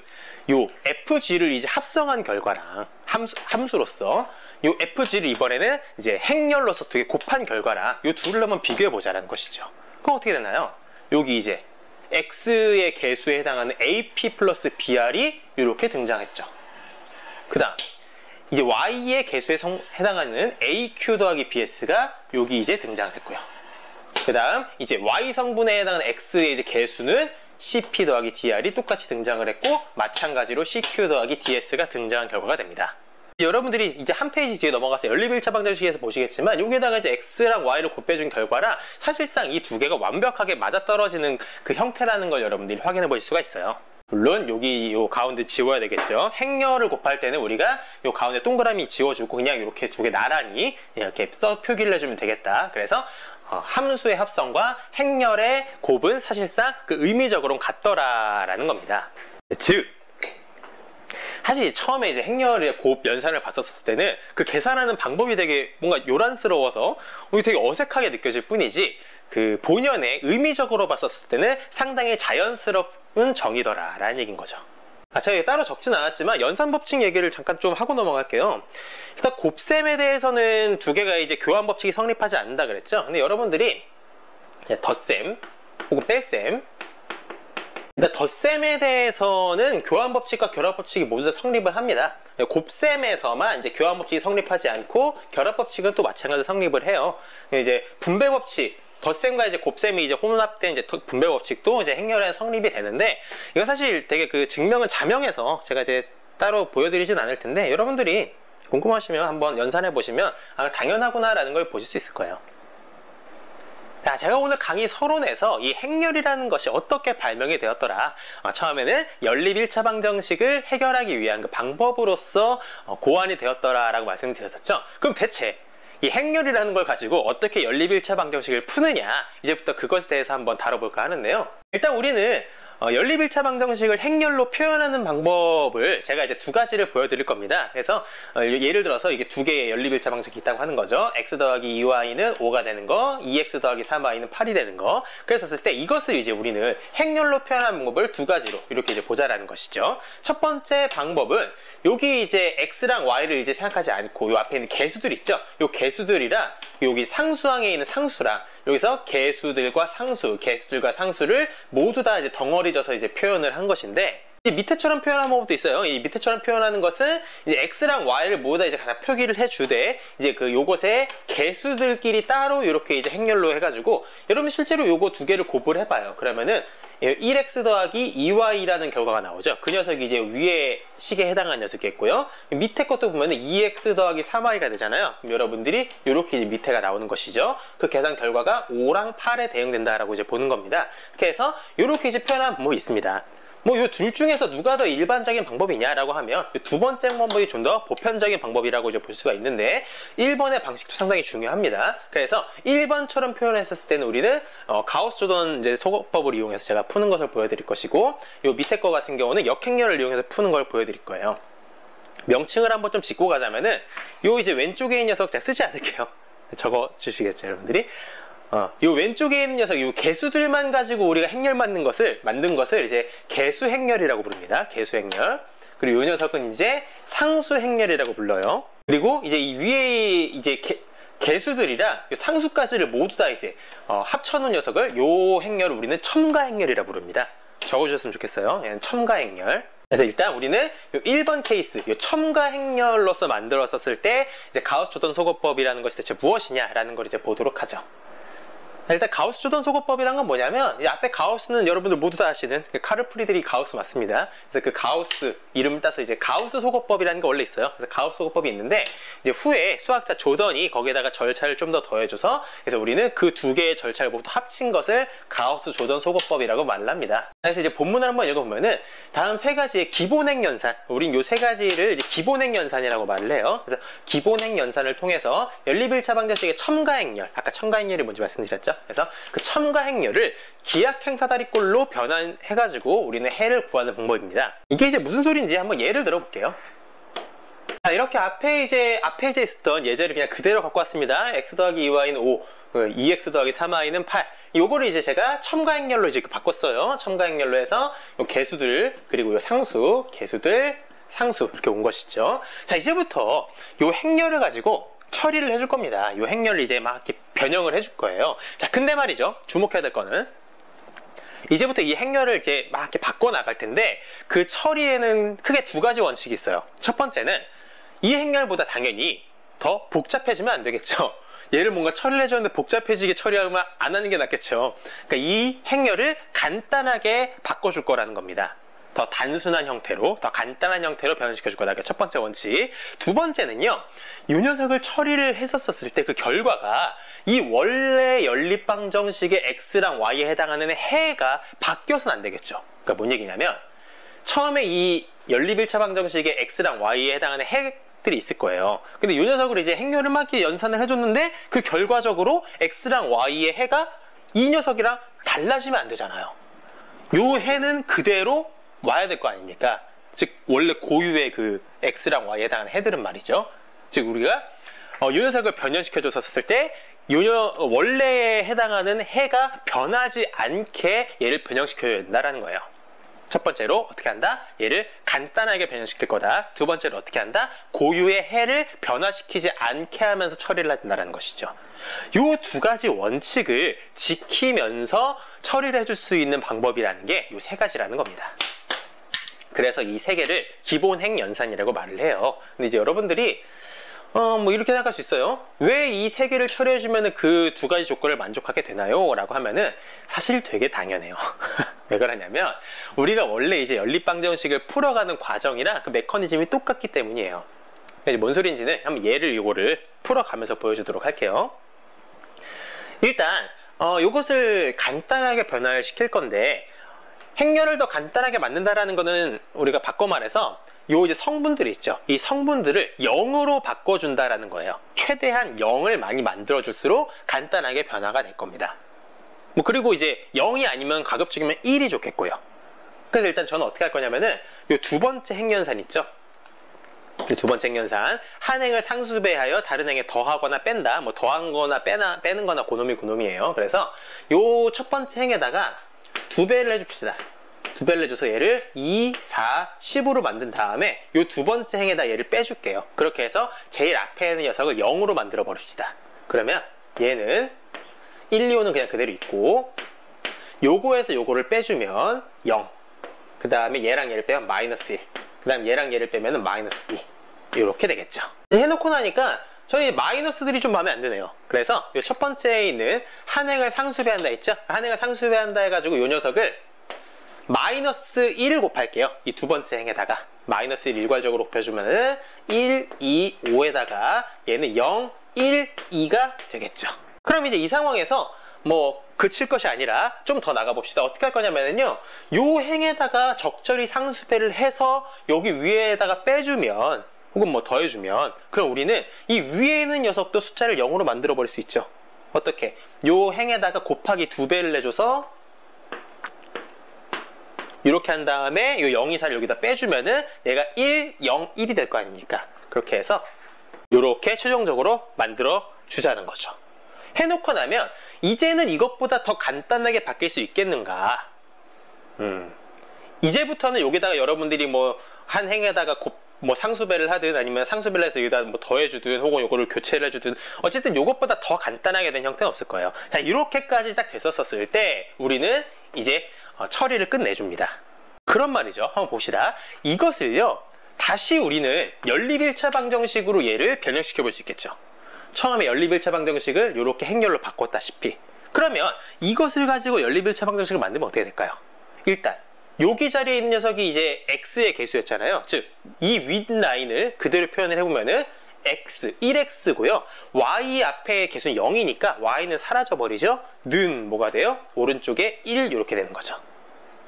요 FG를 이제 합성한 결과랑 함수로서 요 FG를 이번에는 이제 행렬로서 두 개 곱한 결과랑 요 둘을 한번 비교해 보자라는 것이죠. 그럼 어떻게 되나요? 여기 이제 X의 개수에 해당하는 AP 플러스 BR이 이렇게 등장했죠. 그 다음 이제 Y의 개수에 해당하는 AQ 더하기 BS가 여기 이제 등장했고요. 그 다음 이제 Y 성분에 해당하는 X의 이제 개수는 CP 더하기 DR이 똑같이 등장을 했고, 마찬가지로 CQ 더하기 DS가 등장한 결과가 됩니다. 여러분들이 이제 한 페이지 뒤에 넘어가서 연립1차 방정식에서 보시겠지만 여기에다가 이제 X랑 Y를 곱해준 결과라 사실상 이 두 개가 완벽하게 맞아떨어지는 그 형태라는 걸 여러분들이 확인해 보실 수가 있어요. 물론 여기 요 가운데 지워야 되겠죠. 행렬을 곱할 때는 우리가 요 가운데 동그라미 지워주고 그냥 이렇게 두 개 나란히 이렇게 표기를 해주면 되겠다. 그래서 함수의 합성과 행렬의 곱은 사실상 그 의미적으로는 같더라라는 겁니다. 즉 사실 처음에 이제 행렬의 곱 연산을 봤었을 때는 그 계산하는 방법이 되게 뭔가 요란스러워서 되게 어색하게 느껴질 뿐이지, 그 본연의 의미적으로 봤었을 때는 상당히 자연스러운 정의더라라는 얘기인 거죠. 제가 따로 적진 않았지만 연산법칙 얘기를 잠깐 좀 하고 넘어갈게요. 일단 곱셈에 대해서는 두 개가 이제 교환법칙이 성립하지 않는다 그랬죠. 근데 여러분들이 덧셈 혹은 뺄셈, 일단 덧셈에 대해서는 교환법칙과 결합법칙이 모두 다 성립을 합니다. 곱셈에서만 이제 교환법칙이 성립하지 않고 결합법칙은 또 마찬가지로 성립을 해요. 이제 분배법칙, 덧셈과 이제 곱셈이 이제 혼합된 이제 분배법칙도 이제 행렬에 성립이 되는데, 이거 사실 되게 그 증명은 자명해서 제가 이제 따로 보여드리진 않을 텐데, 여러분들이 궁금하시면 한번 연산해 보시면 당연하구나라는 걸 보실 수 있을 거예요. 자, 제가 오늘 강의 서론에서 이 행렬이라는 것이 어떻게 발명이 되었더라, 처음에는 연립 1차 방정식을 해결하기 위한 그 방법으로서 고안이 되었더라 라고 말씀드렸었죠. 그럼 대체 이 행렬이라는 걸 가지고 어떻게 연립 1차 방정식을 푸느냐, 이제부터 그것에 대해서 한번 다뤄볼까 하는데요. 일단 우리는 연립 1차 방정식을 행렬로 표현하는 방법을 제가 이제 두 가지를 보여드릴 겁니다. 그래서 예를 들어서 이게 두 개의 연립 1차 방정식이 있다고 하는 거죠. x 더하기 2y는 5가 되는 거, 2x 더하기 3y는 8이 되는 거. 그랬었을 때 이것을 이제 우리는 행렬로 표현하는 방법을 두 가지로 이렇게 이제 보자라는 것이죠. 첫 번째 방법은 여기 이제 x랑 y를 이제 생각하지 않고 요 앞에 있는 개수들 있죠. 요 개수들이랑 여기 상수항에 있는 상수랑 여기서 개수들과 상수를 모두 다 이제 덩어리져서 이제 표현을 한 것인데, 이 밑에처럼 표현하는 방법도 있어요. 이 밑에처럼 표현하는 것은 이제 x랑 y를 모두 다 이제 갖다 표기를 해주되, 이제 그 요것의 개수들끼리 따로 이렇게 이제 행렬로 해가지고, 여러분 실제로 요거 두 개를 곱을 해봐요. 그러면은 1x 더하기 2y라는 결과가 나오죠. 그 녀석이 이제 위에 식에 해당하는 녀석이겠고요. 밑에 것도 보면은 2x 더하기 3y가 되잖아요. 그럼 여러분들이 이렇게 이제 밑에가 나오는 것이죠. 그 계산 결과가 5랑 8에 대응된다라고 이제 보는 겁니다. 그래서 이렇게 이제 표현하는 방법이 있습니다. 뭐 요 둘 중에서 누가 더 일반적인 방법이냐라고 하면 두 번째 방법이 좀 더 보편적인 방법이라고 이제 볼 수가 있는데, 1번의 방식도 상당히 중요합니다. 그래서 1번처럼 표현했었을 때는 우리는 가우스 조던 이제 소거법을 이용해서 제가 푸는 것을 보여드릴 것이고, 요 밑에 거 같은 경우는 역행렬을 이용해서 푸는 걸 보여드릴 거예요. 명칭을 한번 좀 짚고 가자면은 요 이제 왼쪽에 있는 녀석 제가 쓰지 않을게요. 적어 주시겠죠, 여러분들이? 요 왼쪽에 있는 녀석, 요 개수들만 가지고 우리가 행렬 만든 것을 이제 개수 행렬이라고 부릅니다. 개수 행렬. 그리고 요 녀석은 이제 상수 행렬이라고 불러요. 그리고 이제 이 위에 이제 개수들이랑 요 상수까지를 모두 다 이제 합쳐놓은 녀석을, 요 행렬을 우리는 첨가 행렬이라고 부릅니다. 적어주셨으면 좋겠어요. 얘는 첨가 행렬. 그래서 일단 우리는 요 1번 케이스, 요 첨가 행렬로서 만들었었을 때 이제 가우스 조던 소거법이라는 것이 대체 무엇이냐라는 걸 이제 보도록 하죠. 일단 가우스 조던 소거법이란 건 뭐냐면, 이 앞에 가우스는 여러분들 모두 다 아시는 카를 프리드리히 가우스 맞습니다. 그래서 그 가우스 이름을 따서 이제 가우스 소거법이라는 게 원래 있어요. 그래서 가우스 소거법이 있는데, 이제 후에 수학자 조던이 거기에다가 절차를 좀 더 더해줘서, 그래서 우리는 그 두 개의 절차를 모두 합친 것을 가우스 조던 소거법이라고 말을 합니다. 그래서 이제 본문을 한번 읽어보면은 다음 세 가지의 기본행 연산, 우린 요 세 가지를 이제 기본행 연산이라고 말을 해요. 그래서 기본행 연산을 통해서 연립 1차 방정식의 첨가 행렬, 아까 첨가 행렬이 뭔지 말씀드렸죠. 그래서 그 첨가 행렬을 기하 행사다리꼴로 변환해가지고 우리는 해를 구하는 방법입니다. 이게 이제 무슨 소리인지 한번 예를 들어볼게요. 자, 이렇게 앞에 이제 있었던 예제를 그냥 그대로 갖고 왔습니다. x 더하기 2y는 5, 2x 더하기 3y는 8. 요거를 이제 제가 첨가 행렬로 이제 바꿨어요. 첨가 행렬로 해서 요 개수들, 그리고 요 상수, 개수들, 상수 이렇게 온 것이죠. 자, 이제부터 요 행렬을 가지고 처리를 해줄 겁니다. 이 행렬을 이제 막 이렇게 변형을 해줄 거예요. 자, 근데 말이죠. 주목해야 될 거는, 이제부터 이 행렬을 이렇게 막 이렇게 바꿔 나갈 텐데, 그 처리에는 크게 두 가지 원칙이 있어요. 첫 번째는 이 행렬보다 당연히 더 복잡해지면 안 되겠죠. 얘를 뭔가 처리를 해줬는데 복잡해지게 처리하면 안 하는 게 낫겠죠. 그러니까 이 행렬을 간단하게 바꿔줄 거라는 겁니다. 더 단순한 형태로, 더 간단한 형태로 변환시켜 줄 거다. 첫 번째 원칙. 두 번째는요, 이 녀석을 처리를 했었을 때 그 결과가 이 원래 연립방정식의 x랑 y에 해당하는 해가 바뀌어서는 안 되겠죠. 그러니까 뭔 얘기냐면, 처음에 이 연립 1차 방정식의 x랑 y에 해당하는 해들이 있을 거예요. 근데 이 녀석을 이제 행렬을 막 연산을 해줬는데, 그 결과적으로 x랑 y의 해가 이 녀석이랑 달라지면 안 되잖아요. 요 해는 그대로 와야 될 거 아닙니까? 즉 원래 고유의 그 x랑 y에 해당하는 해들은 말이죠. 즉 우리가 이 녀석을 변형시켜 줬었을 때 원래에 해당하는 해가 변하지 않게 얘를 변형시켜야 된다라는 거예요. 첫 번째로 어떻게 한다? 얘를 간단하게 변형시킬 거다. 두 번째로 어떻게 한다? 고유의 해를 변화시키지 않게 하면서 처리를 해야 된다는 것이죠. 이 두 가지 원칙을 지키면서 처리를 해줄 수 있는 방법이라는 게 이 세 가지라는 겁니다. 그래서 이 세 개를 기본행 연산이라고 말을 해요. 근데 이제 여러분들이 뭐 이렇게 생각할 수 있어요. 왜 이 세 개를 처리해주면 그 두 가지 조건을 만족하게 되나요? 라고 하면은 사실 되게 당연해요. 왜 그러냐면 우리가 원래 이제 연립방정식을 풀어가는 과정이랑 그 메커니즘이 똑같기 때문이에요. 뭔 소리인지는 한번 이거를 풀어가면서 보여주도록 할게요. 일단 이것을 간단하게 변화를 시킬 건데, 행렬을 더 간단하게 만든다라는 거는 우리가 바꿔 말해서 요 이제 성분들이 있죠. 이 성분들을 0으로 바꿔준다라는 거예요. 최대한 0을 많이 만들어줄수록 간단하게 변화가 될 겁니다. 뭐 그리고 이제 0이 아니면 가급적이면 1이 좋겠고요. 그래서 일단 저는 어떻게 할 거냐면은 요 두 번째 행연산 있죠? 이 두 번째 행연산, 한 행을 상수배하여 다른 행에 더하거나 뺀다. 뭐 더한 거나 빼는 거나 고놈이에요. 그래서 요 첫 번째 행에다가 두 배를 해줍시다. 두 배를 해줘서 얘를 2, 4, 10으로 만든 다음에 요 두 번째 행에다 얘를 빼줄게요. 그렇게 해서 제일 앞에 있는 녀석을 0으로 만들어 버립시다. 그러면 얘는 1, 2, 5는 그냥 그대로 있고, 요거에서 요거를 빼주면 0. 그 다음에 얘랑 얘를 빼면 마이너스 1. 그 다음 얘랑 얘를 빼면 마이너스 2. 이렇게 되겠죠. 해놓고 나니까 저희 마이너스들이 좀 마음에 안 드네요. 그래서 이 첫 번째에 있는 한 행을 상수배한다 했죠? 한 행을 상수배한다 해가지고 이 녀석을 마이너스 1을 곱할게요. 이 두 번째 행에다가 마이너스 1 일괄적으로 곱해주면은 1, 2, 5에다가 얘는 0, 1, 2가 되겠죠. 그럼 이제 이 상황에서 뭐 그칠 것이 아니라 좀 더 나가봅시다. 어떻게 할 거냐면요, 요 행에다가 적절히 상수배를 해서 여기 위에다가 빼주면, 혹은 뭐 더해주면, 그럼 우리는 이 위에 있는 녀석도 숫자를 0으로 만들어 버릴 수 있죠. 어떻게? 요 행에다가 곱하기 2배를 내줘서 이렇게 한 다음에 요 0, 2, 4를 여기다 빼주면은 얘가 1, 0, 1이 될 거 아닙니까? 그렇게 해서 이렇게 최종적으로 만들어 주자는 거죠. 해놓고 나면 이제는 이것보다 더 간단하게 바뀔 수 있겠는가? 이제부터는 여기다가 여러분들이 뭐 한 행에다가 뭐 상수배를 하든 아니면 상수배를 해서 여기다 뭐 더해주든 혹은 요거를 교체를 해주든 어쨌든 요것보다 더 간단하게 된 형태는 없을 거예요. 자, 이렇게까지 딱 됐었을 때 우리는 이제 처리를 끝내줍니다. 그런 말이죠. 한번 봅시다. 이것을요, 다시 우리는 연립1차 방정식으로 얘를 변형시켜 볼 수 있겠죠. 처음에 연립1차 방정식을 이렇게 행렬로 바꿨다시피. 그러면 이것을 가지고 연립1차 방정식을 만들면 어떻게 될까요? 일단 여기 자리에 있는 녀석이 이제 x의 개수였잖아요. 즉 이 윗라인을 그대로 표현을 해보면은 x, 1x고요. y 앞에 개수는 0이니까 y는 사라져버리죠. 는 뭐가 돼요? 오른쪽에 1 이렇게 되는 거죠.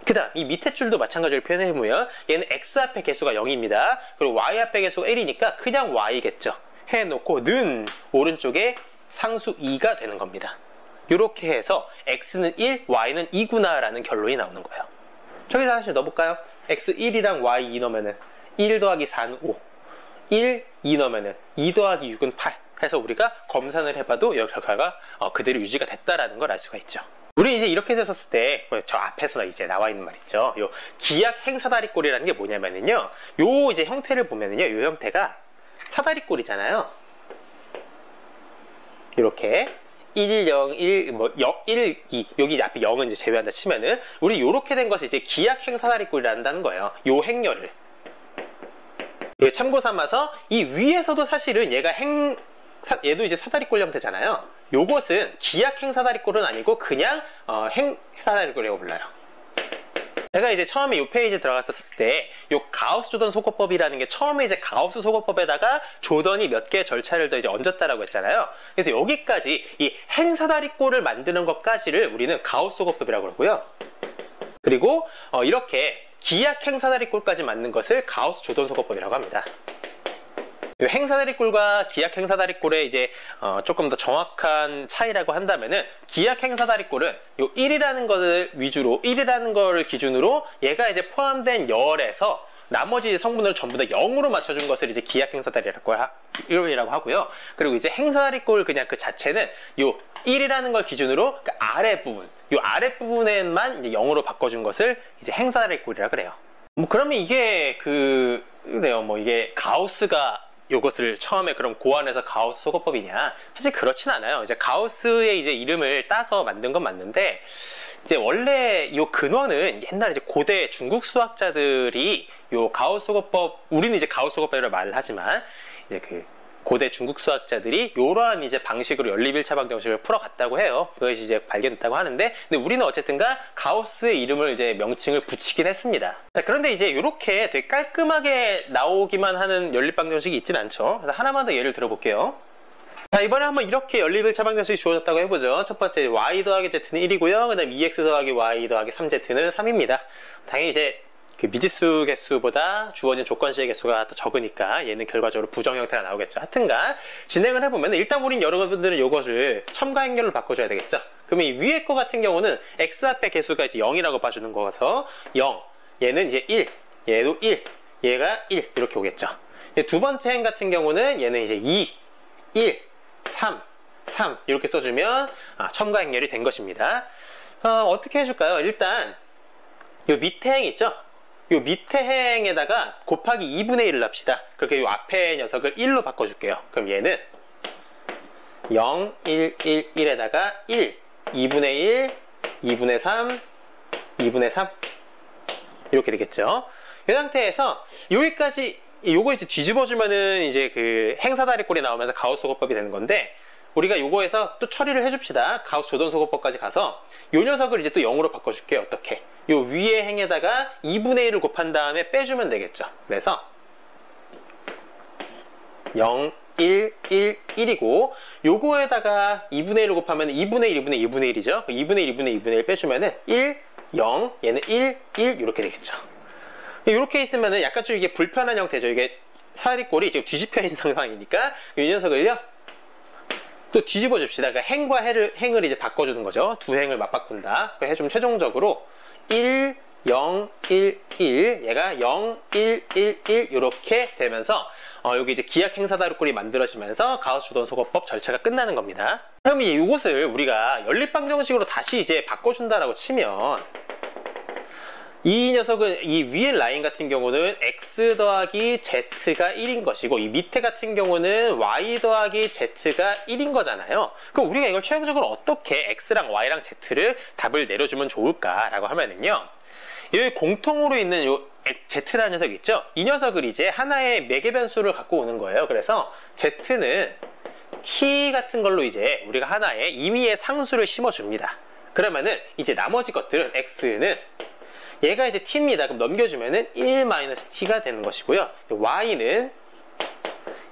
그 다음 이 밑에 줄도 마찬가지로 표현해보면 얘는 x 앞에 개수가 0입니다. 그리고 y 앞에 개수가 1이니까 그냥 y겠죠. 해놓고 는 오른쪽에 상수 2가 되는 겁니다. 이렇게 해서 x는 1, y는 2구나 라는 결론이 나오는 거예요. 저기다 다시 넣어볼까요? x 1이랑 y 2 넣으면은 1 더하기 4는 5, 1, 2 넣으면은 2 더하기 6은 8 해서 우리가 검산을 해봐도 이 결과가 그대로 유지가 됐다라는 걸 알 수가 있죠. 우리 이제 이렇게 됐었을 때 저 앞에서 이제 나와 있는 말 있죠. 요 기약 행사다리꼴이라는 게 뭐냐면은요, 요 이제 형태를 보면은요, 요 형태가 사다리꼴이잖아요. 이렇게 1, 0, 1, 뭐 1, 2 여기 앞에 0은 이제 제외한다 치면은 우리 요렇게 된 것을 이제 기약 행사다리꼴이란다는 거예요. 요 행렬을. 예, 참고 삼아서 이 위에서도 사실은 얘가 얘도 이제 사다리꼴 형태잖아요. 요것은 기약 행사다리꼴은 아니고 그냥 행사다리꼴이라고 불러요. 제가 이제 처음에 이 페이지에 들어갔었을 때 요 가우스 조던 소거법이라는 게 처음에 이제 가우스 소거법에다가 조던이 몇 개의 절차를 더 이제 얹었다라고 했잖아요. 그래서 여기까지 이 행사다리꼴을 만드는 것까지를 우리는 가우스 소거법이라고 그러고요. 그리고 이렇게 기약 행사다리꼴까지 만든 것을 가우스 조던 소거법이라고 합니다. 이 행사다리꼴과 기약 행사다리꼴의 이제 조금 더 정확한 차이라고 한다면은, 기약 행사다리꼴은 요 1이라는 것을 위주로 1이라는 걸 기준으로 얘가 이제 포함된 열에서 나머지 성분을 전부 다 0으로 맞춰준 것을 이제 기약 행사다리라고 하고요. 그리고 이제 행사다리꼴 그냥 그 자체는 요 1이라는 걸 기준으로 그 아래 부분, 요 아래 부분에만 이제 0으로 바꿔준 것을 이제 행사다리꼴이라 그래요. 뭐 그러면 이게 그래요. 뭐 이게 가우스가 요것을 처음에 그럼 고안해서 가우스 소거법이냐? 사실 그렇진 않아요. 이제 가우스의 이제 이름을 따서 만든 건 맞는데, 이제 원래 요 근원은 옛날에 이제 고대 중국 수학자들이 요 가우스 소거법, 우리는 이제 가우스 소거법이라고 말을 하지만, 이제 그 고대 중국 수학자들이 요러한 이제 방식으로 연립1차 방정식을 풀어갔다고 해요. 그것이 이제 발견됐다고 하는데, 근데 우리는 어쨌든가 가우스의 이름을 이제 명칭을 붙이긴 했습니다. 자, 그런데 이제 이렇게 되게 깔끔하게 나오기만 하는 연립 방정식이 있진 않죠. 그래서 하나만 더 예를 들어볼게요. 자, 이번에 한번 이렇게 연립1차 방정식이 주어졌다고 해보죠. 첫 번째 y 더하기 z는 1이고요. 그 다음 2x 더하기 y 더하기 3z는 3입니다. 당연히 이제 그 미지수 개수보다 주어진 조건식의 개수가 더 적으니까 얘는 결과적으로 부정 형태가 나오겠죠. 하여튼간 진행을 해보면 일단 우린 여러분들은 이것을 첨가 행렬로 바꿔줘야 되겠죠. 그러면 이 위에 거 같은 경우는 x 앞에 개수가 이제 0이라고 봐주는 거라서 0, 얘는 이제 1, 얘도 1, 얘가 1 이렇게 오겠죠. 두 번째 행 같은 경우는 얘는 이제 2, 1, 3, 3 이렇게 써주면 첨가 행렬이 된 것입니다. 어떻게 해줄까요? 일단 요 밑에 행 있죠? 요 밑에 행에다가 곱하기 2분의 1을 합시다. 그렇게 요 앞에 녀석을 1로 바꿔줄게요. 그럼 얘는 0, 1, 1, 1에다가 1, 2분의 1, 2분의 3, 2분의 3 이렇게 되겠죠. 이 상태에서 여기까지 요거 이제 뒤집어주면은 이제 그 행사다리꼴이 나오면서 가우스 소거법이 되는 건데, 우리가 요거에서 또 처리를 해줍시다. 가우스 조던 소거법까지 가서 요 녀석을 이제 또 0으로 바꿔줄게요. 어떻게? 요 위에 행에다가 2분의 1을 곱한 다음에 빼주면 되겠죠. 그래서 0, 1, 1, 1이고 요거에다가 2분의 1을 곱하면 2분의 1, 2분의 2분의 1이죠. 2분의 1, 2분의 2분의 1 빼주면은 1, 0, 얘는 1, 1 이렇게 되겠죠. 이렇게 있으면은 약간 좀 이게 불편한 형태죠. 이게 사다리꼴이 지금 뒤집혀 있는 상황이니까 이 녀석을요 또 뒤집어 줍시다. 그러니까 행과 행을 이제 바꿔주는 거죠. 두 행을 맞바꾼다. 그래서 좀 최종적으로 1, 0, 1, 1 얘가 0, 1, 1, 1 이렇게 되면서 여기 이제 기약 행사다리꼴이 만들어지면서 가우스 조던 소거법 절차가 끝나는 겁니다. 그럼 이것을 우리가 연립방정식으로 다시 이제 바꿔준다라고 치면 이 녀석은 이 위에 라인 같은 경우는 x 더하기 z가 1인 것이고 이 밑에 같은 경우는 y 더하기 z가 1인 거잖아요. 그럼 우리가 이걸 최종적으로 어떻게 x랑 y랑 z를 답을 내려주면 좋을까라고 하면은요, 여기 공통으로 있는 요 z라는 녀석 있죠? 이 녀석을 이제 하나의 매개 변수를 갖고 오는 거예요. 그래서 z는 t 같은 걸로 이제 우리가 하나의 임의의 상수를 심어줍니다. 그러면은 이제 나머지 것들은 x는 얘가 이제 t입니다. 그럼 넘겨주면은 1-t가 되는 것이고요. y는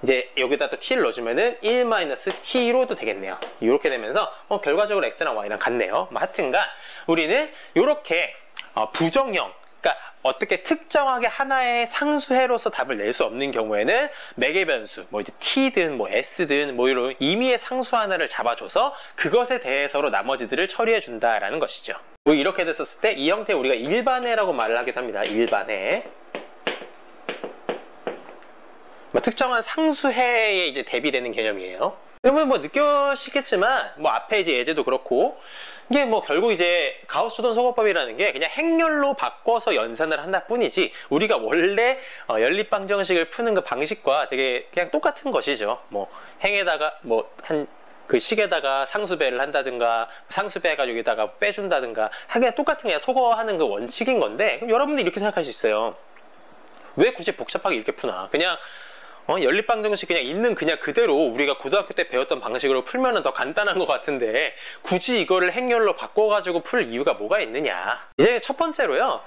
이제 여기다 또 t를 넣어주면은 1-t로도 되겠네요. 이렇게 되면서 결과적으로 x랑 y랑 같네요. 하여튼간 우리는 이렇게 부정형, 그러니까 어떻게 특정하게 하나의 상수해로서 답을 낼 수 없는 경우에는 매개 변수, 뭐 이제 t든 뭐 s든 뭐 이런 임의의 상수 하나를 잡아줘서 그것에 대해서로 나머지들을 처리해 준다라는 것이죠. 뭐 이렇게 됐었을 때 이 형태 우리가 일반해라고 말을 하기도 합니다. 일반해. 뭐 특정한 상수해에 이제 대비되는 개념이에요. 그러면 뭐 느껴지겠지만 뭐 앞에 이제 예제도 그렇고 이게 뭐 결국 이제 가우스 조던 소거법이라는 게 그냥 행렬로 바꿔서 연산을 한다 뿐이지 우리가 원래 연립방정식을 푸는 그 방식과 되게 그냥 똑같은 것이죠. 뭐 행에다가 뭐 그 식에다가 상수배를 한다든가 상수배 해가지고 여기다가 빼준다든가 그냥 똑같은 그냥 소거하는 그 원칙인 건데, 그럼 여러분들 이렇게 생각할 수 있어요. 왜 굳이 복잡하게 이렇게 푸나? 그냥 연립방정식 그냥 있는 그냥 그대로 우리가 고등학교 때 배웠던 방식으로 풀면은 더 간단한 것 같은데 굳이 이거를 행렬로 바꿔가지고 풀 이유가 뭐가 있느냐. 이제 첫 번째로요,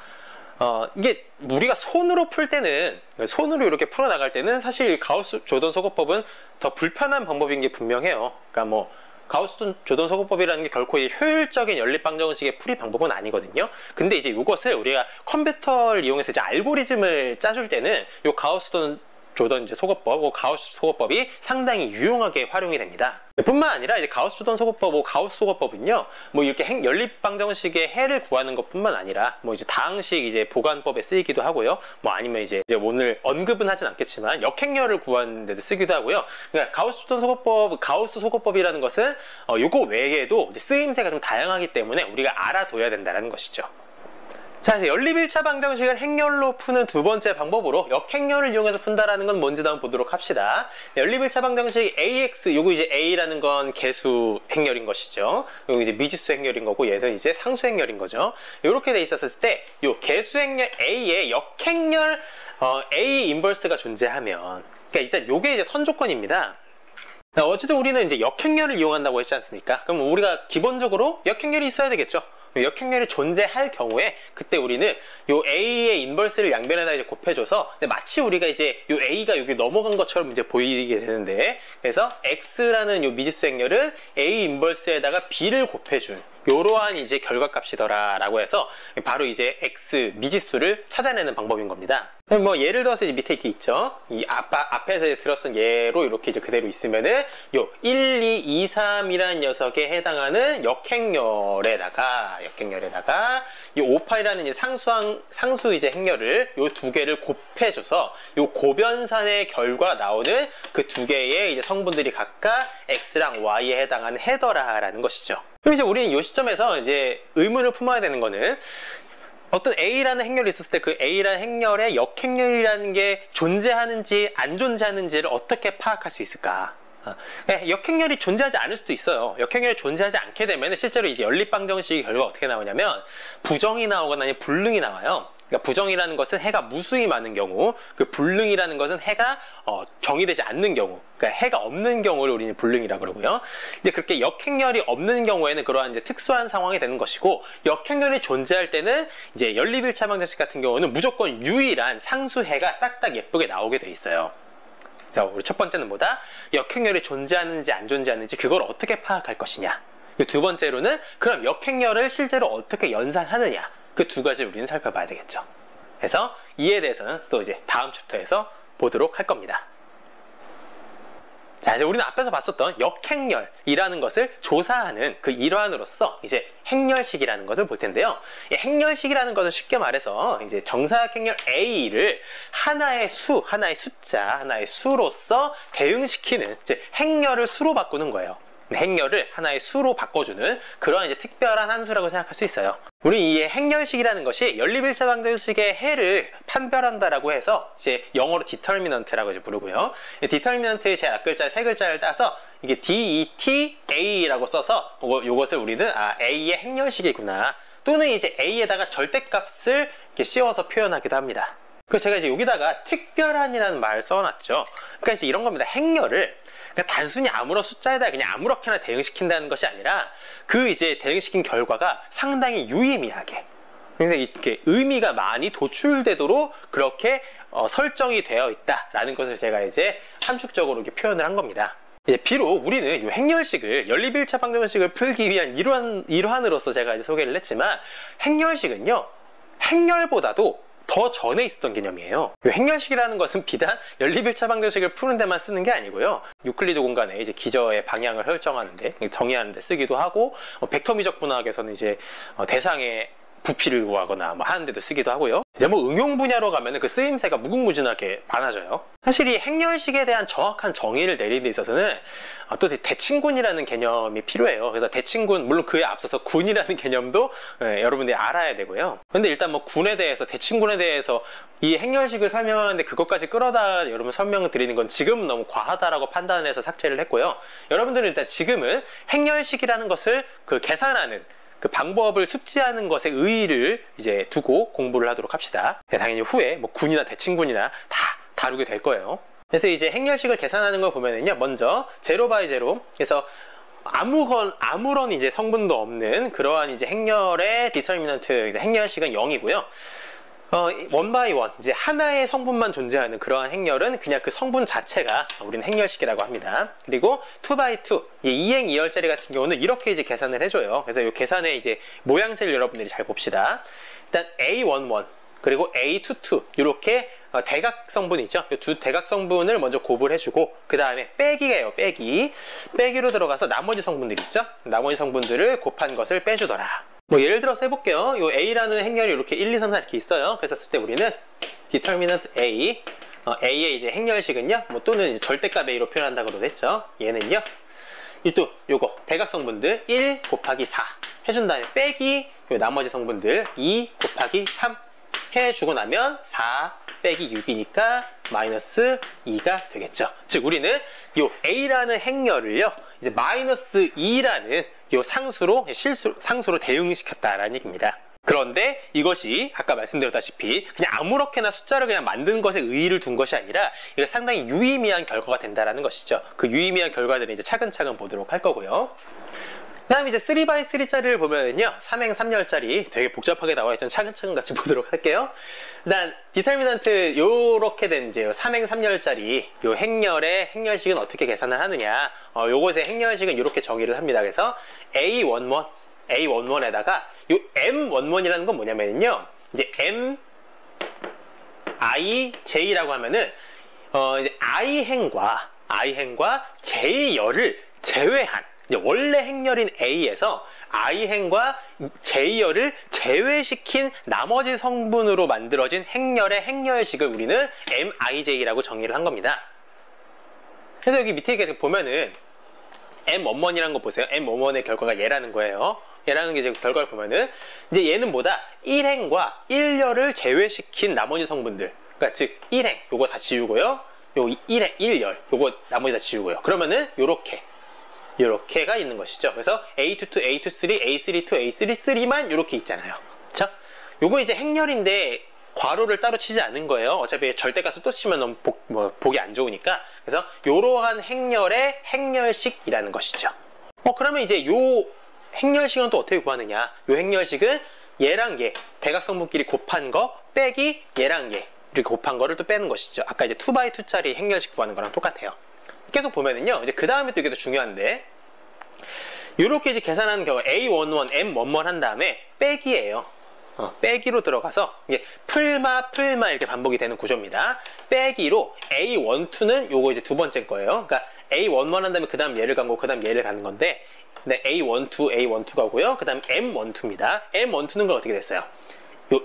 이게 우리가 손으로 풀 때는, 손으로 이렇게 풀어나갈 때는 사실 가우스 조던 소거법은 더 불편한 방법인 게 분명해요. 그러니까 뭐 가우스 조던 소거법이라는 게 결코 효율적인 연립방정식의 풀이 방법은 아니거든요. 근데 이제 이것을 우리가 컴퓨터를 이용해서 이제 알고리즘을 짜줄 때는 이 가우스 조던 이제 소거법, 가우스 소거법이 상당히 유용하게 활용이 됩니다. 뿐만 아니라 이제 가우스 조던 소거법, 가우스 소거법은요, 뭐 이렇게 연립방정식의 해를 구하는 것뿐만 아니라 뭐 이제 다항식 이제 보관법에 쓰이기도 하고요. 뭐 아니면 이제 오늘 언급은 하진 않겠지만 역행렬을 구하는 데도 쓰기도 하고요. 그러니까 가우스 조던 소거법, 가우스 소거법이라는 것은 요거 외에도 이제 쓰임새가 좀 다양하기 때문에 우리가 알아둬야 된다는 것이죠. 자, 이제 연립 1차 방정식을 행렬로 푸는 두 번째 방법으로 역행렬을 이용해서 푼다라는 건 뭔지도 한번 보도록 합시다. 연립 1차 방정식 AX, 요거 이제 A라는 건 개수 행렬인 것이죠. 요거 이제 미지수 행렬인 거고 얘는 이제 상수 행렬인 거죠. 요렇게 돼 있었을 때 요 개수 행렬 A에 역행렬 A 인버스가 존재하면, 그러니까 일단 요게 이제 선조건입니다. 어쨌든 우리는 이제 역행렬을 이용한다고 했지 않습니까? 그럼 우리가 기본적으로 역행렬이 있어야 되겠죠. 역행렬이 존재할 경우에 그때 우리는 요 A의 인버스를 양변에다 이제 곱해줘서 마치 우리가 이제 요 A가 여기 넘어간 것처럼 이제 보이게 되는데, 그래서 X라는 요 미지수 행렬은 A 인버스에다가 B를 곱해준 요러한 이제 결과값이더라 라고 해서 바로 이제 x 미지수를 찾아내는 방법인 겁니다. 뭐 예를 들어서 이제 밑에 이렇게 있죠. 이 앞에서 들었던 예로 이렇게 이제 그대로 있으면은 요 1, 2, 2, 3이라는 녀석에 해당하는 역행렬에다가 이 5, 8이라는 이제 상수 이제 행렬을 요 두 개를 곱해줘서 요 고변산의 결과 나오는 그 두 개의 이제 성분들이 각각 x랑 y에 해당하는 해더라라는 것이죠. 그럼 이제 우리는 이 시점에서 이제 의문을 품어야 되는 거는 어떤 A라는 행렬이 있었을 때 그 A라는 행렬에 역행렬이라는 게 존재하는지 안 존재하는지를 어떻게 파악할 수 있을까? 역행렬이 존재하지 않을 수도 있어요. 역행렬이 존재하지 않게 되면 실제로 이제 연립방정식의 결과가 어떻게 나오냐면 부정이 나오거나 아니면 불능이 나와요. 그러니까 부정이라는 것은 해가 무수히 많은 경우, 그 불능이라는 것은 해가 정의되지 않는 경우, 그러니까 해가 없는 경우를 우리는 불능이라고 그러고요. 이제 그렇게 역행렬이 없는 경우에는 그러한 이제 특수한 상황이 되는 것이고, 역행렬이 존재할 때는 이제 연립일차 방정식 같은 경우는 무조건 유일한 상수해가 딱딱 예쁘게 나오게 돼 있어요. 자, 우리 첫 번째는 뭐다? 역행렬이 존재하는지 안 존재하는지 그걸 어떻게 파악할 것이냐. 두 번째로는 그럼 역행렬을 실제로 어떻게 연산하느냐. 그 두 가지를 우리는 살펴봐야 되겠죠. 그래서 이에 대해서는 또 이제 다음 챕터에서 보도록 할 겁니다. 자, 이제 우리는 앞에서 봤었던 역행렬이라는 것을 조사하는 그 일환으로서 이제 행렬식이라는 것을 볼 텐데요. 이 행렬식이라는 것은 쉽게 말해서 이제 정사각행렬 A를 하나의 숫자, 하나의 수로서 대응시키는 이제 행렬을 수로 바꾸는 거예요. 행렬을 하나의 수로 바꿔주는 그런 이제 특별한 함수라고 생각할 수 있어요. 우리 이 행렬식이라는 것이 연립일차 방정식의 해를 판별한다라고 해서 이제 영어로 디터미넌트라고 이제 부르고요. 디터미넌트의 제 앞글자 세 글자를 따서 이게 DETA라고 써서 요것을 우리는 A의 행렬식이구나. 또는 이제 A에다가 절대값을 이렇게 씌워서 표현하기도 합니다. 그래서 제가 이제 여기다가 특별한이라는 말을 써놨죠. 그러니까 이제 이런 겁니다. 행렬을 그러니까 단순히 아무런 숫자에다 그냥 아무렇게나 대응시킨다는 것이 아니라 그 이제 대응시킨 결과가 상당히 유의미하게 굉장히 이렇게 의미가 많이 도출되도록 그렇게 설정이 되어 있다라는 것을 제가 이제 함축적으로 이렇게 표현을 한 겁니다. 비록 우리는 이 행렬식을 연립일차 방정식을 풀기 위한 일환으로서 제가 이제 소개를 했지만 행렬식은요 행렬보다도 더 전에 있었던 개념이에요. 행렬식이라는 것은 비단 연립일차 방정식을 푸는 데만 쓰는 게 아니고요. 유클리드 공간에 이제 기저의 방향을 설정하는데, 정의하는 데 쓰기도 하고, 벡터 미적 분학에서는 이제 대상의 부피를 구하거나 뭐 하는 데도 쓰기도 하고요. 이제 뭐 응용 분야로 가면은 그 쓰임새가 무궁무진하게 많아져요. 사실 이 행렬식에 대한 정확한 정의를 내리는 데 있어서는 또 대칭군이라는 개념이 필요해요. 그래서 대칭군, 물론 그에 앞서서 군이라는 개념도 여러분들이 알아야 되고요. 근데 일단 뭐 군에 대해서, 대칭군에 대해서 이 행렬식을 설명하는데 그것까지 끌어다 여러분 설명을 드리는 건 지금은 너무 과하다라고 판단해서 삭제를 했고요. 여러분들은 일단 지금은 행렬식이라는 것을 그 계산하는 그 방법을 숙지하는 것에 의의를 이제 두고 공부를 하도록 합시다. 당연히 후에 뭐 군이나 대칭군이나 다 다루게 될 거예요. 그래서 이제 행렬식을 계산하는 걸 보면은요, 먼저 제로 바이 제로, 그래서 아무런 이제 성분도 없는 그러한 이제 행렬의 디터미넌트, 행렬식은 0이고요. 원 바이 원, 이제 하나의 성분만 존재하는 그러한 행렬은 그냥 그 성분 자체가 우리는 행렬식이라고 합니다. 그리고 2 바이 2, 2행 2열짜리 같은 경우는 이렇게 이제 계산을 해줘요. 그래서 이 계산의 이제 모양새를 여러분들이 잘 봅시다. 일단 A11, 그리고 A22, 이렇게 대각 성분이죠. 이 두 대각 성분을 먼저 곱을 해주고, 그 다음에 빼기예요, 빼기로 들어가서 나머지 성분들 있죠? 나머지 성분들을 곱한 것을 빼주더라. 뭐 예를 들어서 해볼게요. 이 A라는 행렬이 이렇게 1, 2, 3, 4 이렇게 있어요. 그래서 쓸 때 우리는 determinant A, A의 이제 행렬식은요, 뭐 또는 이제 절대값 A로 표현한다고 그랬죠. 얘는요, 또 요거 대각 성분들 1 곱하기 4 해준 다음에 빼기 요 나머지 성분들 2 곱하기 3 해주고 나면 4 빼기 6이니까 마이너스 2가 되겠죠. 즉 우리는 요 A라는 행렬을요, 이제 마이너스 2라는 요 상수로 대응시켰다라는 얘기입니다. 그런데 이것이 아까 말씀드렸다시피 그냥 아무렇게나 숫자를 그냥 만드는 것에 의의를 둔 것이 아니라 이게 상당히 유의미한 결과가 된다라는 것이죠. 그 유의미한 결과들을 이제 차근차근 보도록 할 거고요. 그 다음에 이제 3x3짜리를 보면은요, 3행 3열짜리 되게 복잡하게 나와 있죠. 차근차근 같이 보도록 할게요. 일단 디터미넌트 요렇게 된 이제 3행 3열짜리 요 행렬의 행렬식은 어떻게 계산을 하느냐, 요것의 행렬식은 이렇게 정의를 합니다. 그래서 A11, A11에다가 이 M11이라는 건 뭐냐면요. 이제 M, I, J라고 하면은 이제 I행과 J열을 제외한 원래 행렬인 A에서 I행과 J열을 제외시킨 나머지 성분으로 만들어진 행렬의 행렬식을 우리는 MIJ라고 정의를 한 겁니다. 그래서 여기 밑에 계속 보면은 M11이라는 거 보세요. M11의 결과가 얘라는 거예요. 얘라는 게 이제 결과를 보면은 이제 얘는 뭐다? 1행과 1열을 제외시킨 나머지 성분들. 그러니까 즉 1행 요거 다 지우고요. 요 1행 1열 요거 나머지 다 지우고요. 그러면은 요렇게가 있는 것이죠. 그래서 A22, A23, A32, A33만 요렇게 있잖아요. 그렇죠? 요거 이제 행렬인데 괄호를 따로 치지 않은 거예요. 어차피 절대값을 또 치면 너무 보기 안 좋으니까. 그래서 요러한 행렬의 행렬식이라는 것이죠. 그러면 이제 요 행렬식은 또 어떻게 구하느냐? 요 행렬식은 얘랑 얘 대각성분끼리 곱한 거 빼기 얘랑 얘 이렇게 곱한 거를 또 빼는 것이죠. 아까 이제 2x2짜리 행렬식 구하는 거랑 똑같아요. 계속 보면은요, 이제 그 다음에 또 이게 더 중요한데, 이렇게 이제 계산하는 경우 A11, M11 한 다음에 빼기예요. 빼기로 들어가서 이게 풀마 이렇게 반복이 되는 구조입니다. 빼기로 A12는 요거 이제 두 번째 거예요. 그러니까 A11 한 다음에 그 다음 얘를 가고 그 다음 얘를 가는 건데, 네, A12 가고요. 그 다음 M12입니다. M12는 건 어떻게 됐어요? 요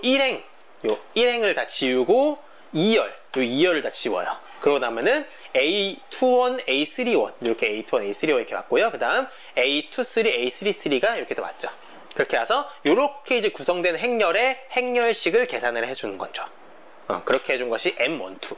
1행을 다 지우고 2열, 요 2열을 다 지워요. 그러고 나면은 A21, A31 이렇게 A21, A31 이렇게 왔고요. 그 다음 A23, A33가 이렇게 또 왔죠. 그렇게 해서 이렇게 이제 구성된 행렬의 행렬식을 계산을 해주는 거죠. 그렇게 해준 것이 M12.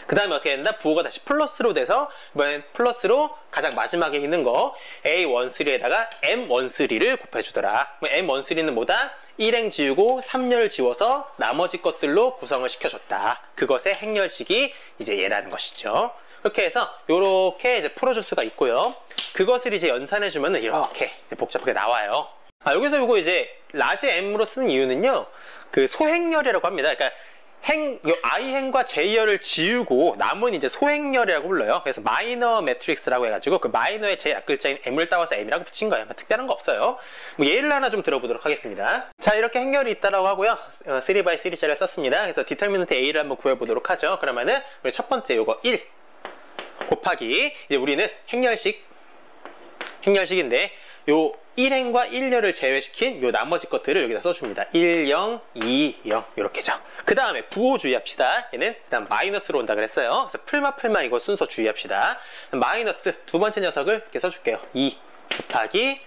그 다음에 어떻게 된다? 부호가 다시 플러스로 돼서 이번엔 플러스로 가장 마지막에 있는 거 A13에다가 M13를 곱해주더라. M13는 뭐다? 1행 지우고 3열 지워서 나머지 것들로 구성을 시켜줬다. 그것의 행렬식이 이제 얘라는 것이죠. 이렇게 해서 이렇게 이제 풀어줄 수가 있고요. 그것을 이제 연산해주면 이렇게 복잡하게 나와요. 여기서 이거 이제 라지 M으로 쓰는 이유는요, 그 소행렬이라고 합니다. 그러니까 I행과 J열을 지우고 남은 이제 소행렬이라고 불러요. 그래서 마이너 매트릭스라고 해가지고 그 마이너의 제일 앞글자인 M을 따와서 M이라고 붙인 거예요. 특별한 거 없어요. 예를 하나 좀 들어보도록 하겠습니다. 자, 이렇게 행렬이 있다라고 하고요. 3x3짜리를 썼습니다. 그래서 디터미넌트 A를 한번 구해보도록 하죠. 그러면은 우리 첫 번째 요거 1 곱하기 이제 우리는 행렬식인데 요 1행과 1열을 제외시킨 요 나머지 것들을 여기다 써줍니다. 1, 0, 2, 0 이렇게죠. 그 다음에 부호 주의합시다. 얘는 일단 마이너스로 온다 그랬어요. 그래서 풀마 이거 순서 주의합시다. 마이너스 두 번째 녀석을 이렇게 써줄게요. 2 곱하기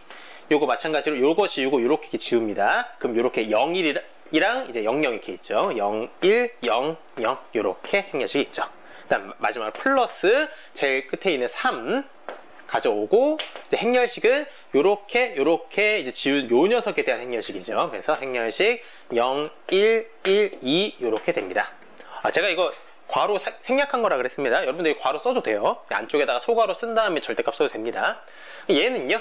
요거 마찬가지로 요거 지우고 요렇게 지웁니다. 그럼 요렇게 0, 1이랑 이제 0, 0 이렇게 있죠. 0, 1, 0, 0 요렇게 행렬식이 있죠. 그다음 마지막으로 플러스 제일 끝에 있는 3 가져오고 이제 행렬식은 요렇게 이제 지운 요 녀석에 대한 행렬식이죠. 그래서 행렬식 0, 1, 1, 2 요렇게 됩니다. 제가 이거 괄호 생략한 거라 그랬습니다. 여러분들 괄호 써도 돼요. 안쪽에다가 소괄호 쓴 다음에 절대값 써도 됩니다. 얘는요.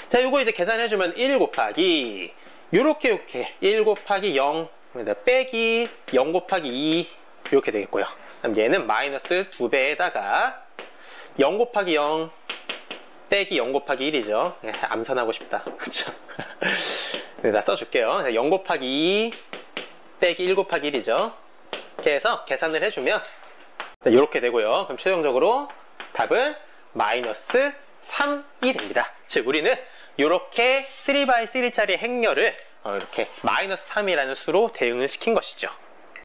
자, 요거 이제 계산해주면 1 곱하기 요렇게 1 곱하기 0 빼기 0 곱하기 2 이렇게 되겠고요. 그럼 얘는 마이너스 2배에다가 0 곱하기 0 빼기 0 곱하기 1이죠. 암산하고 싶다. 그쵸? 다 써줄게요. 0 곱하기 2 빼기 1 곱하기 1이죠. 이렇게 해서 계산을 해주면 이렇게 되고요. 그럼 최종적으로 답은 마이너스 3이 됩니다. 즉 우리는 이렇게 3x3짜리 행렬을 이렇게 마이너스 3이라는 수로 대응을 시킨 것이죠.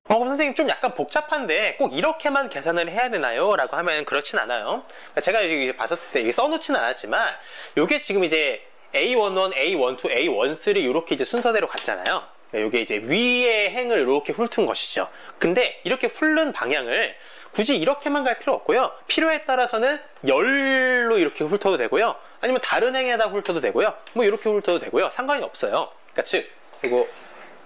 그럼 선생님 좀 약간 복잡한데 꼭 이렇게만 계산을 해야 되나요? 라고 하면 그렇진 않아요. 그러니까 제가 여기 봤었을 때 써놓지는 않았지만 이게 지금 이제 A11, A12, A13 이렇게 이제 순서대로 갔잖아요. 이게 이제 위의 행을 이렇게 훑은 것이죠. 근데 이렇게 훑는 방향을 굳이 이렇게만 갈 필요 없고요. 필요에 따라서는 열로 이렇게 훑어도 되고요. 아니면 다른 행에다 훑어도 되고요. 뭐 이렇게 훑어도 되고요. 상관이 없어요. 그러니까 즉 이거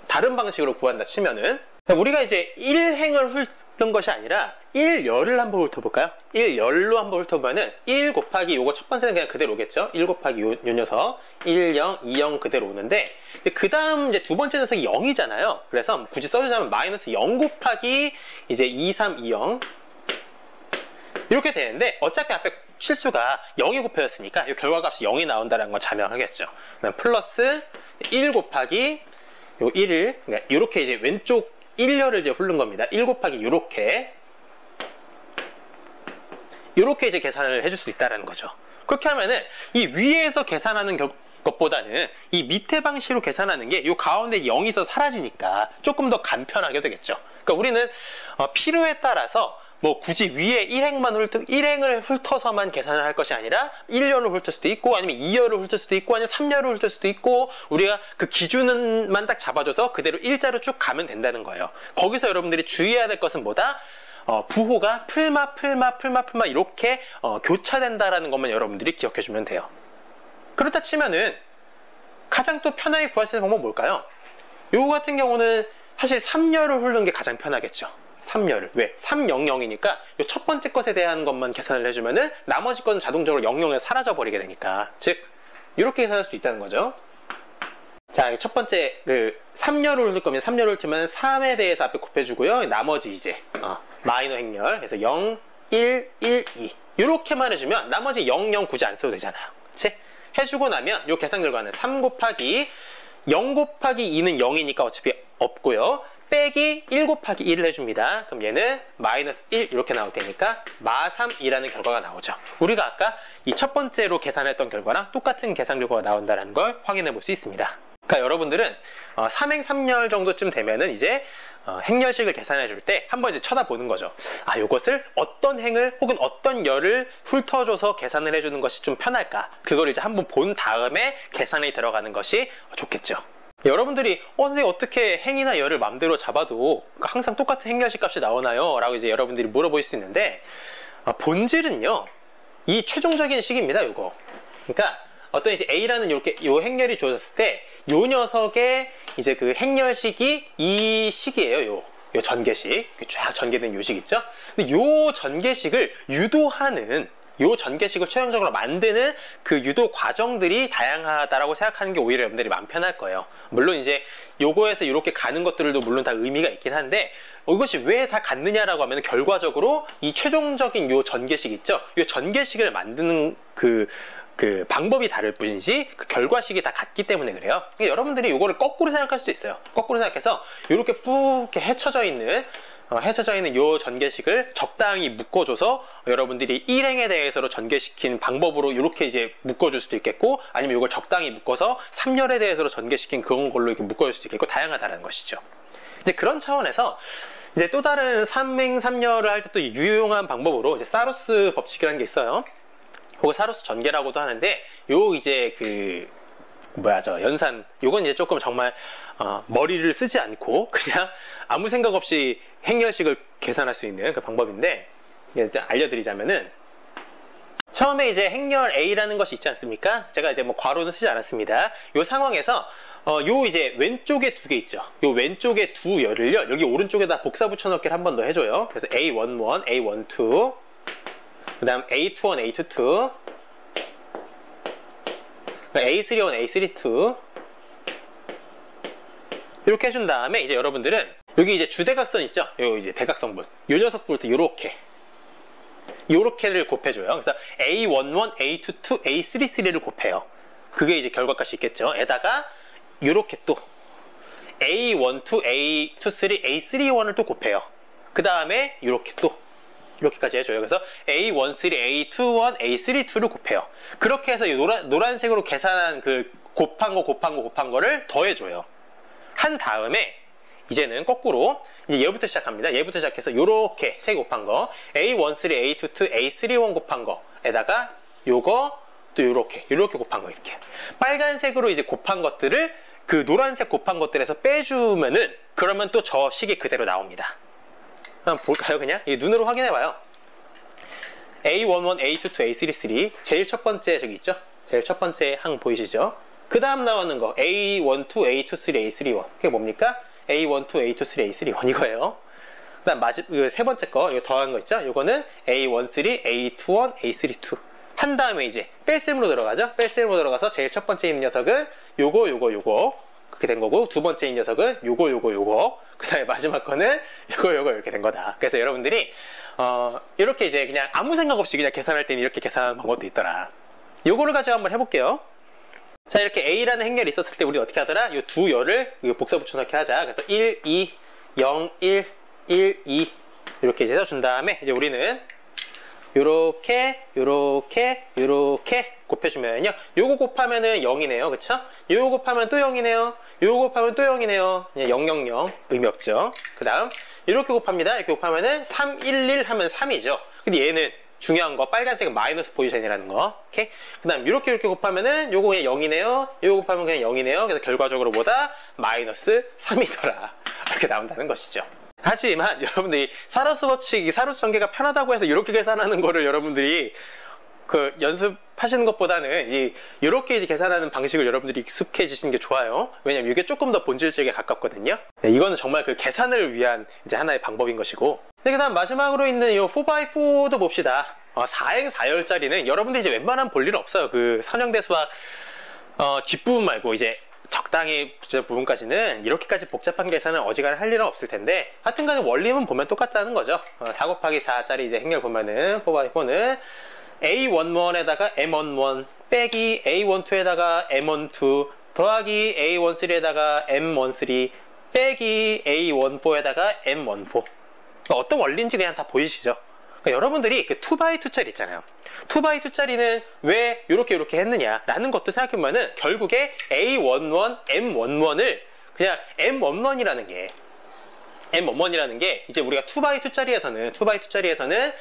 다른 방식으로 구한다 치면은 우리가 이제 1행을 훑는 것이 아니라 1열을 한번 훑어볼까요? 1열로 한번 훑어보면은 1 곱하기 요거 첫 번째는 그냥 그대로 오겠죠? 1 곱하기 요 녀석 1, 0, 2, 0 그대로 오는데 그 다음 이제 두 번째 녀석이 0이잖아요. 그래서 굳이 써주자면 마이너스 0 곱하기 이제 2, 3, 2, 0 이렇게 되는데 어차피 앞에 실수가 0이 곱해졌으니까 이 결과값이 0이 나온다는 건 자명하겠죠. 그다음 플러스 1 곱하기 요 1을 그러니까 이렇게 이제 왼쪽 1열을 이제 훑는 겁니다. 1 곱하기 요렇게 이제 계산을 해줄 수 있다는 거죠. 그렇게 하면은 이 위에서 계산하는 것보다는 이 밑에 방식으로 계산하는 게 이 가운데 0이 있어서 사라지니까 조금 더 간편하게 되겠죠. 그러니까 우리는 필요에 따라서 뭐 굳이 위에 1행을 훑어서만 계산을 할 것이 아니라 1열을 훑을 수도 있고 아니면 2열을 훑을 수도 있고 아니면 3열을 훑을 수도 있고 우리가 그 기준만 딱 잡아줘서 그대로 일자로 쭉 가면 된다는 거예요. 거기서 여러분들이 주의해야 될 것은 뭐다? 부호가 풀마 이렇게 교차된다라는 것만 여러분들이 기억해 주면 돼요. 그렇다 치면은 가장 또 편하게 구할 수 있는 방법은 뭘까요? 요거 같은 경우는 사실 3열을 훑는 게 가장 편하겠죠. 3열을. 왜? 300이니까 요 첫 번째 것에 대한 것만 계산을 해주면은 나머지 건 자동적으로 00에 사라져 버리게 되니까. 즉, 이렇게 계산할 수 있다는 거죠. 자, 첫 번째, 3열을 훑을 거면 3열을 훑으면 3에 대해서 앞에 곱해주고요. 나머지 이제, 마이너 행렬. 그래서 0, 1, 1, 2. 이렇게만 해주면 나머지 0, 0 굳이 안 써도 되잖아요. 그치? 해주고 나면 요 계산 결과는 3 곱하기 0 곱하기 2는 0이니까 어차피 없고요. 빼기 1 곱하기 1을 해줍니다. 그럼 얘는 마이너스 1 이렇게 나올 테니까 마3이라는 결과가 나오죠. 우리가 아까 이 첫 번째로 계산했던 결과랑 똑같은 계산 결과가 나온다는 걸 확인해 볼 수 있습니다. 그러니까 여러분들은 3행 3열 정도쯤 되면은 이제 행렬식을 계산해 줄 때 한번 이제 쳐다보는 거죠. 아, 요것을 어떤 행을 혹은 어떤 열을 훑어줘서 계산을 해주는 것이 좀 편할까? 그걸 이제 한번 본 다음에 계산에 들어가는 것이 좋겠죠. 여러분들이 선생님 어떻게 행이나 열을 맘대로 잡아도 항상 똑같은 행렬식 값이 나오나요? 라고 이제 여러분들이 물어보실 수 있는데 본질은요 이 최종적인 식입니다. 요거. 그러니까 어떤 이제 A라는 이렇게 요 행렬이 주어졌을 때 요 녀석의 이제 그 행렬식이 이 식이에요. 요 전개식. 쫙 전개된 요 식 있죠? 근데 요 전개식을 유도하는 요 전개식을 최종적으로 만드는 그 유도 과정들이 다양하다라고 생각하는 게 오히려 여러분들이 마음 편할 거예요. 물론 이제 요거에서 이렇게 가는 것들도 물론 다 의미가 있긴 한데 이것이 왜 다 같느냐라고 하면 결과적으로 이 최종적인 요 전개식 있죠? 요 전개식을 만드는 그 방법이 다를 뿐이지 그 결과식이 다 같기 때문에 그래요. 그러니까 여러분들이 요거를 거꾸로 생각할 수도 있어요. 거꾸로 생각해서 이렇게 이렇게 헤쳐져 있는 요 전개식을 적당히 묶어줘서 여러분들이 1행에 대해서로 전개시킨 방법으로 이렇게 이제 묶어줄 수도 있겠고 아니면 이걸 적당히 묶어서 3열에 대해서로 전개시킨 그런 걸로 이렇게 묶어줄 수도 있겠고 다양하다는 것이죠. 이제 그런 차원에서 이제 또 다른 3행 3열을 할 때 또 유용한 방법으로 이제 사루스 법칙이라는 게 있어요. 혹은 사루스 전개라고도 하는데 요 이제 연산 요건 이제 조금 정말 머리를 쓰지 않고 그냥 아무 생각 없이 행렬식을 계산할 수 있는 그 방법인데 일단 알려드리자면은 처음에 이제 행렬 A라는 것이 있지 않습니까? 제가 이제 뭐 괄호는 쓰지 않았습니다. 요 상황에서 요 이제 왼쪽에 두 개 있죠. 요 왼쪽에 두 열을요 여기 오른쪽에다 복사 붙여넣기를 한 번 더 해줘요. 그래서 A11, A12 그 다음 A21, A22 A31, A32 이렇게 해준 다음에 이제 여러분들은 여기 이제 주대각선 있죠? 요 이제 대각선분 요 녀석부터 요렇게를 곱해줘요. 그래서 A11, A22, A33를 곱해요. 그게 이제 결과값이 있겠죠. 에다가 요렇게 또 A12, A23, A31을 또 곱해요. 그 다음에 요렇게 또 이렇게까지 해줘요. 그래서 A13, A21, A32를 곱해요. 그렇게 해서 이 노란색으로 계산한 그 곱한 거를 더해줘요. 한 다음에 이제는 거꾸로 이제 얘부터 시작합니다. 얘부터 시작해서 요렇게 세 곱한 거 A13, A22, A31 곱한 거에다가 요거 또 요렇게 곱한 거 이렇게 빨간색으로 이제 곱한 것들을 그 노란색 곱한 것들에서 빼주면은 그러면 또 저 식이 그대로 나옵니다. 한번 볼까요? 그냥 눈으로 확인해봐요. A11, A22, A33 제일 첫 번째 저기 있죠? 제일 첫 번째 항 보이시죠? 그 다음 나오는 거 A12, A23, A31 그게 뭡니까? A12, A23, A31 이거예요. 그 다음 세 번째 거 이거 더한 거 있죠? 이거는 A13, A21, A32 한 다음에 이제 뺄셈으로 들어가죠? 뺄셈으로 들어가서 제일 첫 번째 이 녀석은 요거 그렇게 된 거고, 두 번째 이 녀석은 요거 그 다음에 마지막 거는 요거 이렇게 된 거다. 그래서 여러분들이 이렇게 이제 그냥 아무 생각 없이 그냥 계산할 때는 이렇게 계산하는 방법도 있더라. 요거를 가지고 한번 해볼게요. 자, 이렇게 A라는 행렬이 있었을 때 우리 어떻게 하더라? 요 두 열을 복사 붙여넣기 하자. 그래서 1, 2, 0, 1, 1, 2 이렇게 이제 해준 다음에 이제 우리는 요렇게 곱해주면요. 요거 곱하면은 0이네요. 그쵸? 요거 곱하면 또 0이네요. 요거 곱하면 또 0이네요. 그냥 0, 0, 0. 의미 없죠. 그 다음, 이렇게 곱합니다. 이렇게 곱하면은 3, 1, 1 하면 3이죠. 근데 얘는 중요한 거, 빨간색은 마이너스 포지션이라는 거. 오케이? 그 다음, 이렇게 곱하면은 요거 그냥 0이네요. 요거 곱하면 그냥 0이네요. 그래서 결과적으로 뭐다? 마이너스 3이더라. 이렇게 나온다는 것이죠. 하지만 여러분들이 사루수 법칙, 사루수 전개가 편하다고 해서 이렇게 계산하는 거를 여러분들이 그 연습하시는 것보다는 이렇게 이제 계산하는 방식을 여러분들이 익숙해지시는 게 좋아요. 왜냐면 이게 조금 더 본질적에 가깝거든요. 네, 이거는 정말 그 계산을 위한 이제 하나의 방법인 것이고. 네, 그 다음 마지막으로 있는 이 4x4도 봅시다. 4행 4열짜리는 여러분들이 이제 웬만하면 볼 일은 없어요. 그 선형대수학 뒷부분 말고 이제 적당히 부분까지는 이렇게까지 복잡한 계산은 어지간히 할 일은 없을 텐데, 하여튼간에 원리는 보면 똑같다는 거죠. 4 곱하기 4짜리 이제 행렬 보면은 4x4는 A11에다가 M11 빼기 A12에다가 M12 더하기 A13에다가 M13 빼기 A14에다가 M14. 어떤 원리인지 그냥 다 보이시죠? 그러니까 여러분들이 그 2x2짜리 있잖아요. 2x2짜리는 왜 이렇게 했느냐라는 것도 생각해보면은 결국에 A11, M11을 그냥 M11이라는 게 이제 우리가 2x2짜리에서는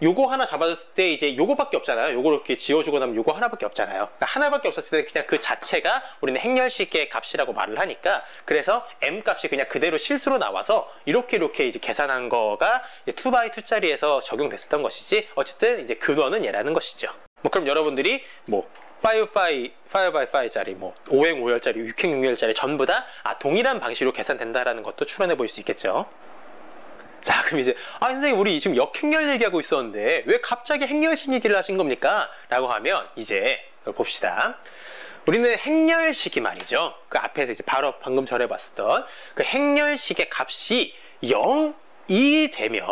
요거 하나 잡아줬을 때 이제 요거밖에 없잖아요. 요거 이렇게 지워주고 나면 요거 하나밖에 없잖아요. 그러니까 하나밖에 없었을 때 그냥 그 자체가 우리는 행렬식의 값이라고 말을 하니까, 그래서 M 값이 그냥 그대로 실수로 나와서 이렇게 이제 계산한 거가 2x2짜리에서 적용됐었던 것이지, 어쨌든 이제 근원은 얘라는 것이죠. 그럼 여러분들이 5x5짜리, 5행 5열짜리, 6행 6열짜리 전부 다 동일한 방식으로 계산된다라는 것도 추론해 볼 수 있겠죠. 자, 그럼 이제 선생님 우리 지금 역행렬 얘기하고 있었는데 왜 갑자기 행렬식 얘기를 하신 겁니까? 라고 하면 이제 봅시다. 우리는 행렬식이 말이죠. 그 앞에서 이제 바로 방금 전에 봤었던 그 행렬식의 값이 0이 되면,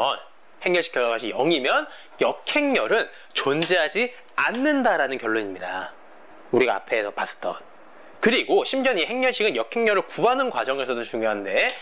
행렬식 결과값이 0이면 역행렬은 존재하지 않는다라는 결론입니다. 우리가 앞에서 봤었던. 그리고 심지어 이 행렬식은 역행렬을 구하는 과정에서도 중요한데,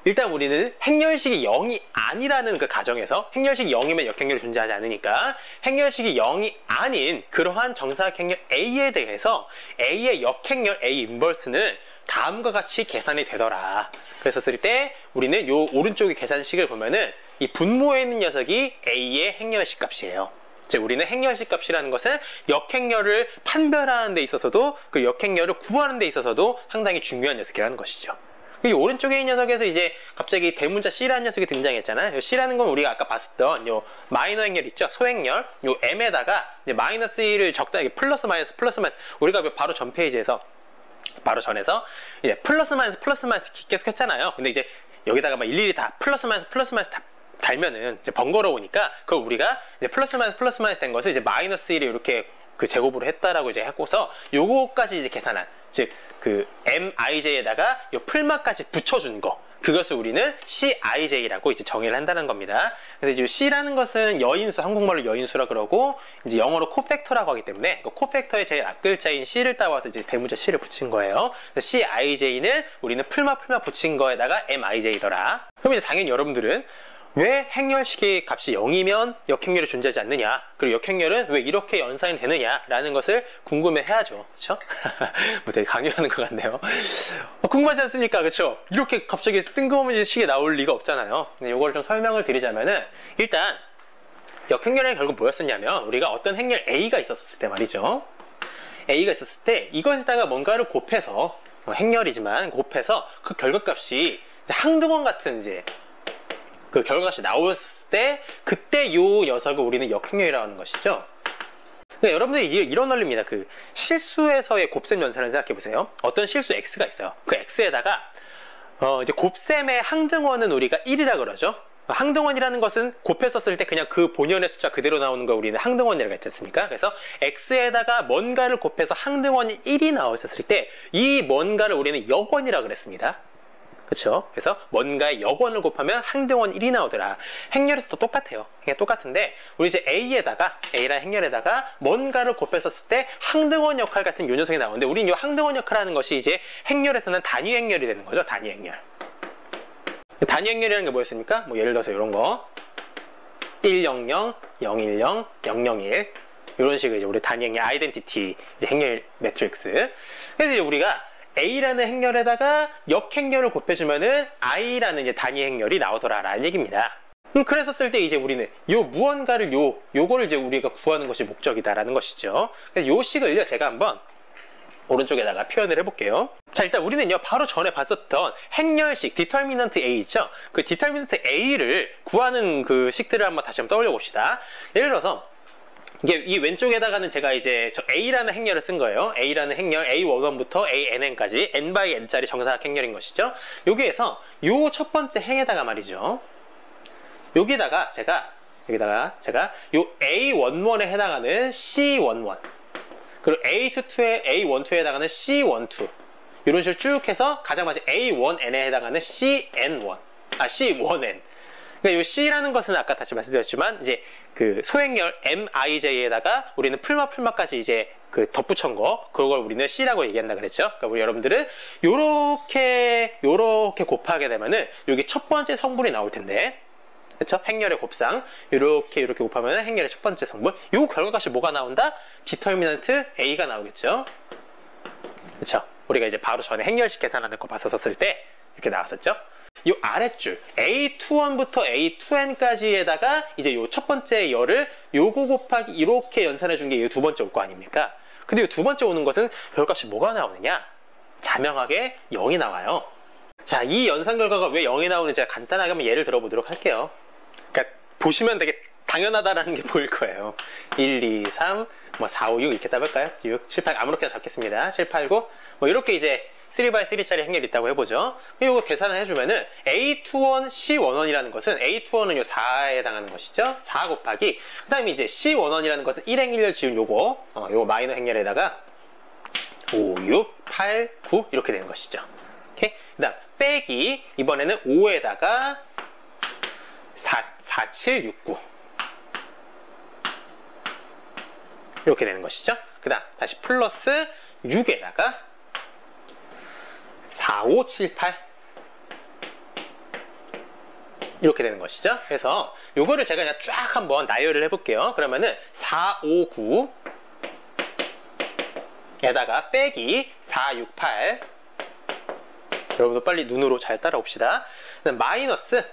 일단 우리는 행렬식이 0이 아니라는 그 가정에서, 행렬식이 0이면 역행렬이 존재하지 않으니까 행렬식이 0이 아닌 그러한 정사각행렬 A에 대해서 A의 역행렬 A 인버스는 다음과 같이 계산이 되더라. 그랬었을 때 우리는 요 오른쪽의 계산식을 보면은 이 분모에 있는 녀석이 A의 행렬식 값이에요. 즉 우리는 행렬식 값이라는 것은 역행렬을 판별하는 데 있어서도, 그 역행렬을 구하는 데 있어서도 상당히 중요한 녀석이라는 것이죠. 이 오른쪽에 있는 녀석에서 이제 갑자기 대문자 C라는 녀석이 등장했잖아요. 요 C라는 건 우리가 아까 봤었던 요 마이너 행렬 있죠? 소행렬. 요 M에다가 이제 마이너스 1을 적당히 플러스 마이너스 우리가 바로 전 페이지에서 바로 전에서 이제 플러스 마이너스 계속 했잖아요. 근데 이제 여기다가 막 일일이 다 플러스 마이너스 다 달면은 이제 번거로우니까, 그걸 우리가 이제 플러스 마이너스 된 것을 이제 마이너스 1을 이렇게 그 제곱으로 했다라고 이제 하고서 요거까지 이제 계산한, 즉 그 MIJ에다가 요 풀마까지 붙여준 거, 그것을 우리는 CIJ라고 이제 정의를 한다는 겁니다. 그래서 이제 C라는 것은 여인수, 한국말로 여인수라 그러고, 이제 영어로 코팩터라고 하기 때문에 그 코팩터의 제일 앞글자인 C를 따와서 이제 대문자 C를 붙인 거예요. 그래서 CIJ는 우리는 풀마 붙인 거에다가 MIJ더라. 그럼 이제 당연히 여러분들은 왜 행렬식의 값이 0이면 역행렬이 존재하지 않느냐, 그리고 역행렬은 왜 이렇게 연산이 되느냐 라는 것을 궁금해 해야죠. 그쵸? 뭐 되게 강요하는 것 같네요. 궁금하지 않습니까? 그쵸? 이렇게 갑자기 뜬금없는 식이 나올 리가 없잖아요. 근데 이걸 좀 설명을 드리자면은, 일단 역행렬의 결국 뭐였었냐면, 우리가 어떤 행렬 A가 있었을 때 말이죠. A가 있었을 때 이것에다가 뭔가를 곱해서, 행렬이지만 곱해서 그 결과값이 항등원 같은 이제 그 결과값이 나왔을 때, 그때 요 녀석을 우리는 역행렬이라고 하는 것이죠. 그러니까 여러분들이 이런 원리입니다. 그 실수에서의 곱셈 연산을 생각해 보세요. 어떤 실수 x가 있어요. 그 x에다가 이제 곱셈의 항등원은 우리가 1이라 그러죠. 항등원이라는 것은 곱했었을 때 그냥 그 본연의 숫자 그대로 나오는 걸 우리는 항등원이라고 했지 않습니까? 그래서 x에다가 뭔가를 곱해서 항등원이 1이 나왔을 때 이 뭔가를 우리는 역원이라고 그랬습니다. 그쵸? 그래서 뭔가의 역원을 곱하면 항등원 1이 나오더라. 행렬에서도 똑같아요. 그냥 똑같은데 우리 이제 A라는 행렬에다가 뭔가를 곱했었을 때 항등원 역할 같은 요 녀석이 나오는데 우리는 이 항등원 역할하는 것이 이제 행렬에서는 단위 행렬이 되는 거죠. 단위 행렬. 단위 행렬이라는 게 뭐였습니까? 뭐 예를 들어서 이런 거 100, 010, 001 이런 식으로 이제 우리 단위 행렬 아이덴티티 이제 행렬 매트릭스. 그래서 이제 우리가 A라는 행렬에다가 역행렬을 곱해주면은 I라는 이제 단위 행렬이 나오더라라는 얘기입니다. 그랬었을 때 이제 우리는 요 무언가를 요거를 이제 우리가 구하는 것이 목적이다라는 것이죠. 그래서 요 식을요 제가 한번 오른쪽에다가 표현을 해볼게요. 자, 일단 우리는요 바로 전에 봤었던 행렬식 디터미넌트 A 있죠. 그 디터미넌트 A를 구하는 그 식들을 한번 다시 한번 떠올려 봅시다. 예를 들어서 이게 이 왼쪽에다가는 제가 이제 저 A라는 행렬을 쓴 거예요. A라는 행렬 A11부터 ANN까지 n by n짜리 정사각 행렬인 것이죠. 여기에서 요 첫 번째 행에다가 말이죠. 여기다가 제가 요 A11에 해당하는 C11 그리고 A12에 해당하는 C12 이런 식으로 쭉 해서 가장 마지막 A1N에 해당하는 C1N. 그러니까 이 C라는 것은 아까 다시 말씀드렸지만 이제 그 소행렬 MIJ에다가 우리는 풀마까지 이제 그 덧붙인 거 그걸 우리는 C라고 얘기한다 그랬죠. 그러니까 우리 여러분들은 요렇게 곱하게 되면은 여기 첫 번째 성분이 나올 텐데. 그렇죠? 행렬의 곱상 이렇게 곱하면 행렬의 첫 번째 성분 요 결과값이 뭐가 나온다? 디터미넌트 A가 나오겠죠. 그렇죠? 우리가 이제 바로 전에 행렬식 계산하는 거 봤었을 때 이렇게 나왔었죠. 이 아랫줄 A21부터 A2N까지에다가 이제 요 첫 번째 열을 요거 곱하기 이렇게 연산해 준 게 이 두 번째 올 거 아닙니까? 근데 이 두 번째 오는 것은 결과값이 뭐가 나오느냐? 자명하게 0이 나와요. 자, 이 연산 결과가 왜 0이 나오는지 제가 간단하게 한번 예를 들어보도록 할게요. 그러니까 보시면 되게 당연하다라는 게 보일 거예요. 1, 2, 3, 뭐 4, 5, 6 이렇게 따볼까요? 6, 7, 8 아무렇게나 적겠습니다. 7, 8, 9 뭐 이렇게 이제 3x3짜리 행렬이 있다고 해보죠. 이거 계산을 해주면은 A21, C11이라는 것은 A21은 요 4에 해당하는 것이죠. 4 곱하기 그 다음에 이제 C11이라는 것은 1행 1열 지운 요거 마이너 행렬에다가 5, 6, 8, 9 이렇게 되는 것이죠. 오케이? 그 다음 빼기 이번에는 5에다가 4, 7, 6, 9 이렇게 되는 것이죠. 그 다음 다시 플러스 6에다가 4, 5, 7, 8 이렇게 되는 것이죠. 그래서 요거를 제가 그냥 쫙 한번 나열을 해볼게요. 그러면은 4, 5, 9 에다가 빼기 4, 6, 8 여러분도 빨리 눈으로 잘 따라옵시다. 그다음 마이너스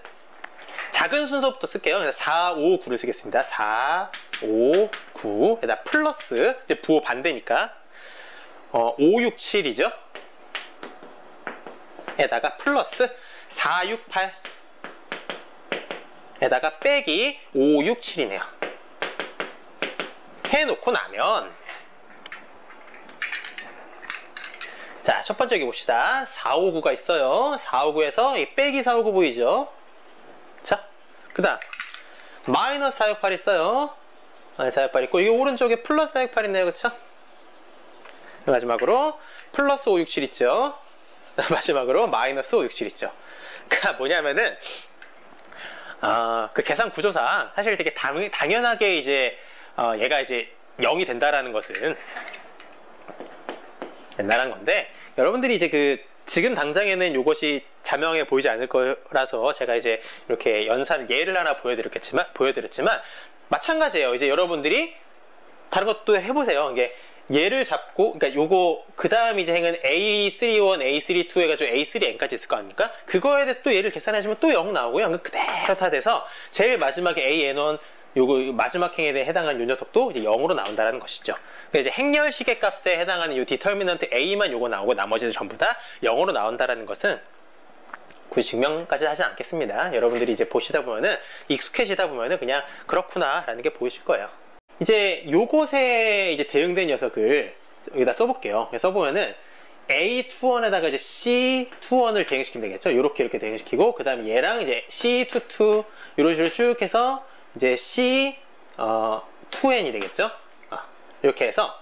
작은 순서부터 쓸게요. 그래서 4, 5, 9를 쓰겠습니다. 4, 5, 9 에다 플러스 이제 부호 반대니까 5, 6, 7이죠. 에다가 플러스 4, 6, 8 에다가 빼기 5, 6, 7이네요. 해놓고 나면 자, 첫 번째 여기 봅시다. 4, 5, 9가 있어요. 4, 5, 9에서 이 빼기 4, 5, 9 보이죠? 자, 그 다음 마이너스 4, 6, 8 있어요. 마이너스 4, 6, 8 있고 이 오른쪽에 플러스 4, 6, 8 있네요. 그쵸? 마지막으로 플러스 5, 6, 7 있죠? 마지막으로 마이너스 5, 6, 7 있죠? 그니까 뭐냐면은 그 계산 구조상 사실 되게 당연하게 이제 얘가 이제 0이 된다라는 것은 옛날한 건데 여러분들이 이제 지금 당장에는 이것이 자명해 보이지 않을 거라서 제가 이제 이렇게 연산 예를 하나 보여드렸지만 마찬가지예요. 이제 여러분들이 다른 것도 해보세요. 이게 얘를 잡고 그러니까 요거 그 다음 이제 행은 A31, A32 해가지고 A3N까지 있을 거 아닙니까? 그거에 대해서 또 얘를 계산해주면 또 0 나오고요. 그대로 다 돼서 제일 마지막에 AN1 요거 마지막 행에 대해 해당하는 요 녀석도 이제 0으로 나온다는 것이죠. 이제 행렬식의 값에 해당하는 요 디터미넌트 A만 요거 나오고 나머지는 전부 다 0으로 나온다는 것은 굳이 증명까지 하지 않겠습니다. 여러분들이 이제 보시다 보면은 익숙해지다 보면은 그냥 그렇구나라는 게 보이실 거예요. 이제 요것에 이제 대응된 녀석을 여기다 써볼게요. 써보면은 A21에다가 이제 C21을 대응시키면 되겠죠. 이렇게 대응시키고, 그 다음에 얘랑 이제 C22, 이런 식으로 쭉 해서 이제 C2N이 되겠죠. 이렇게 해서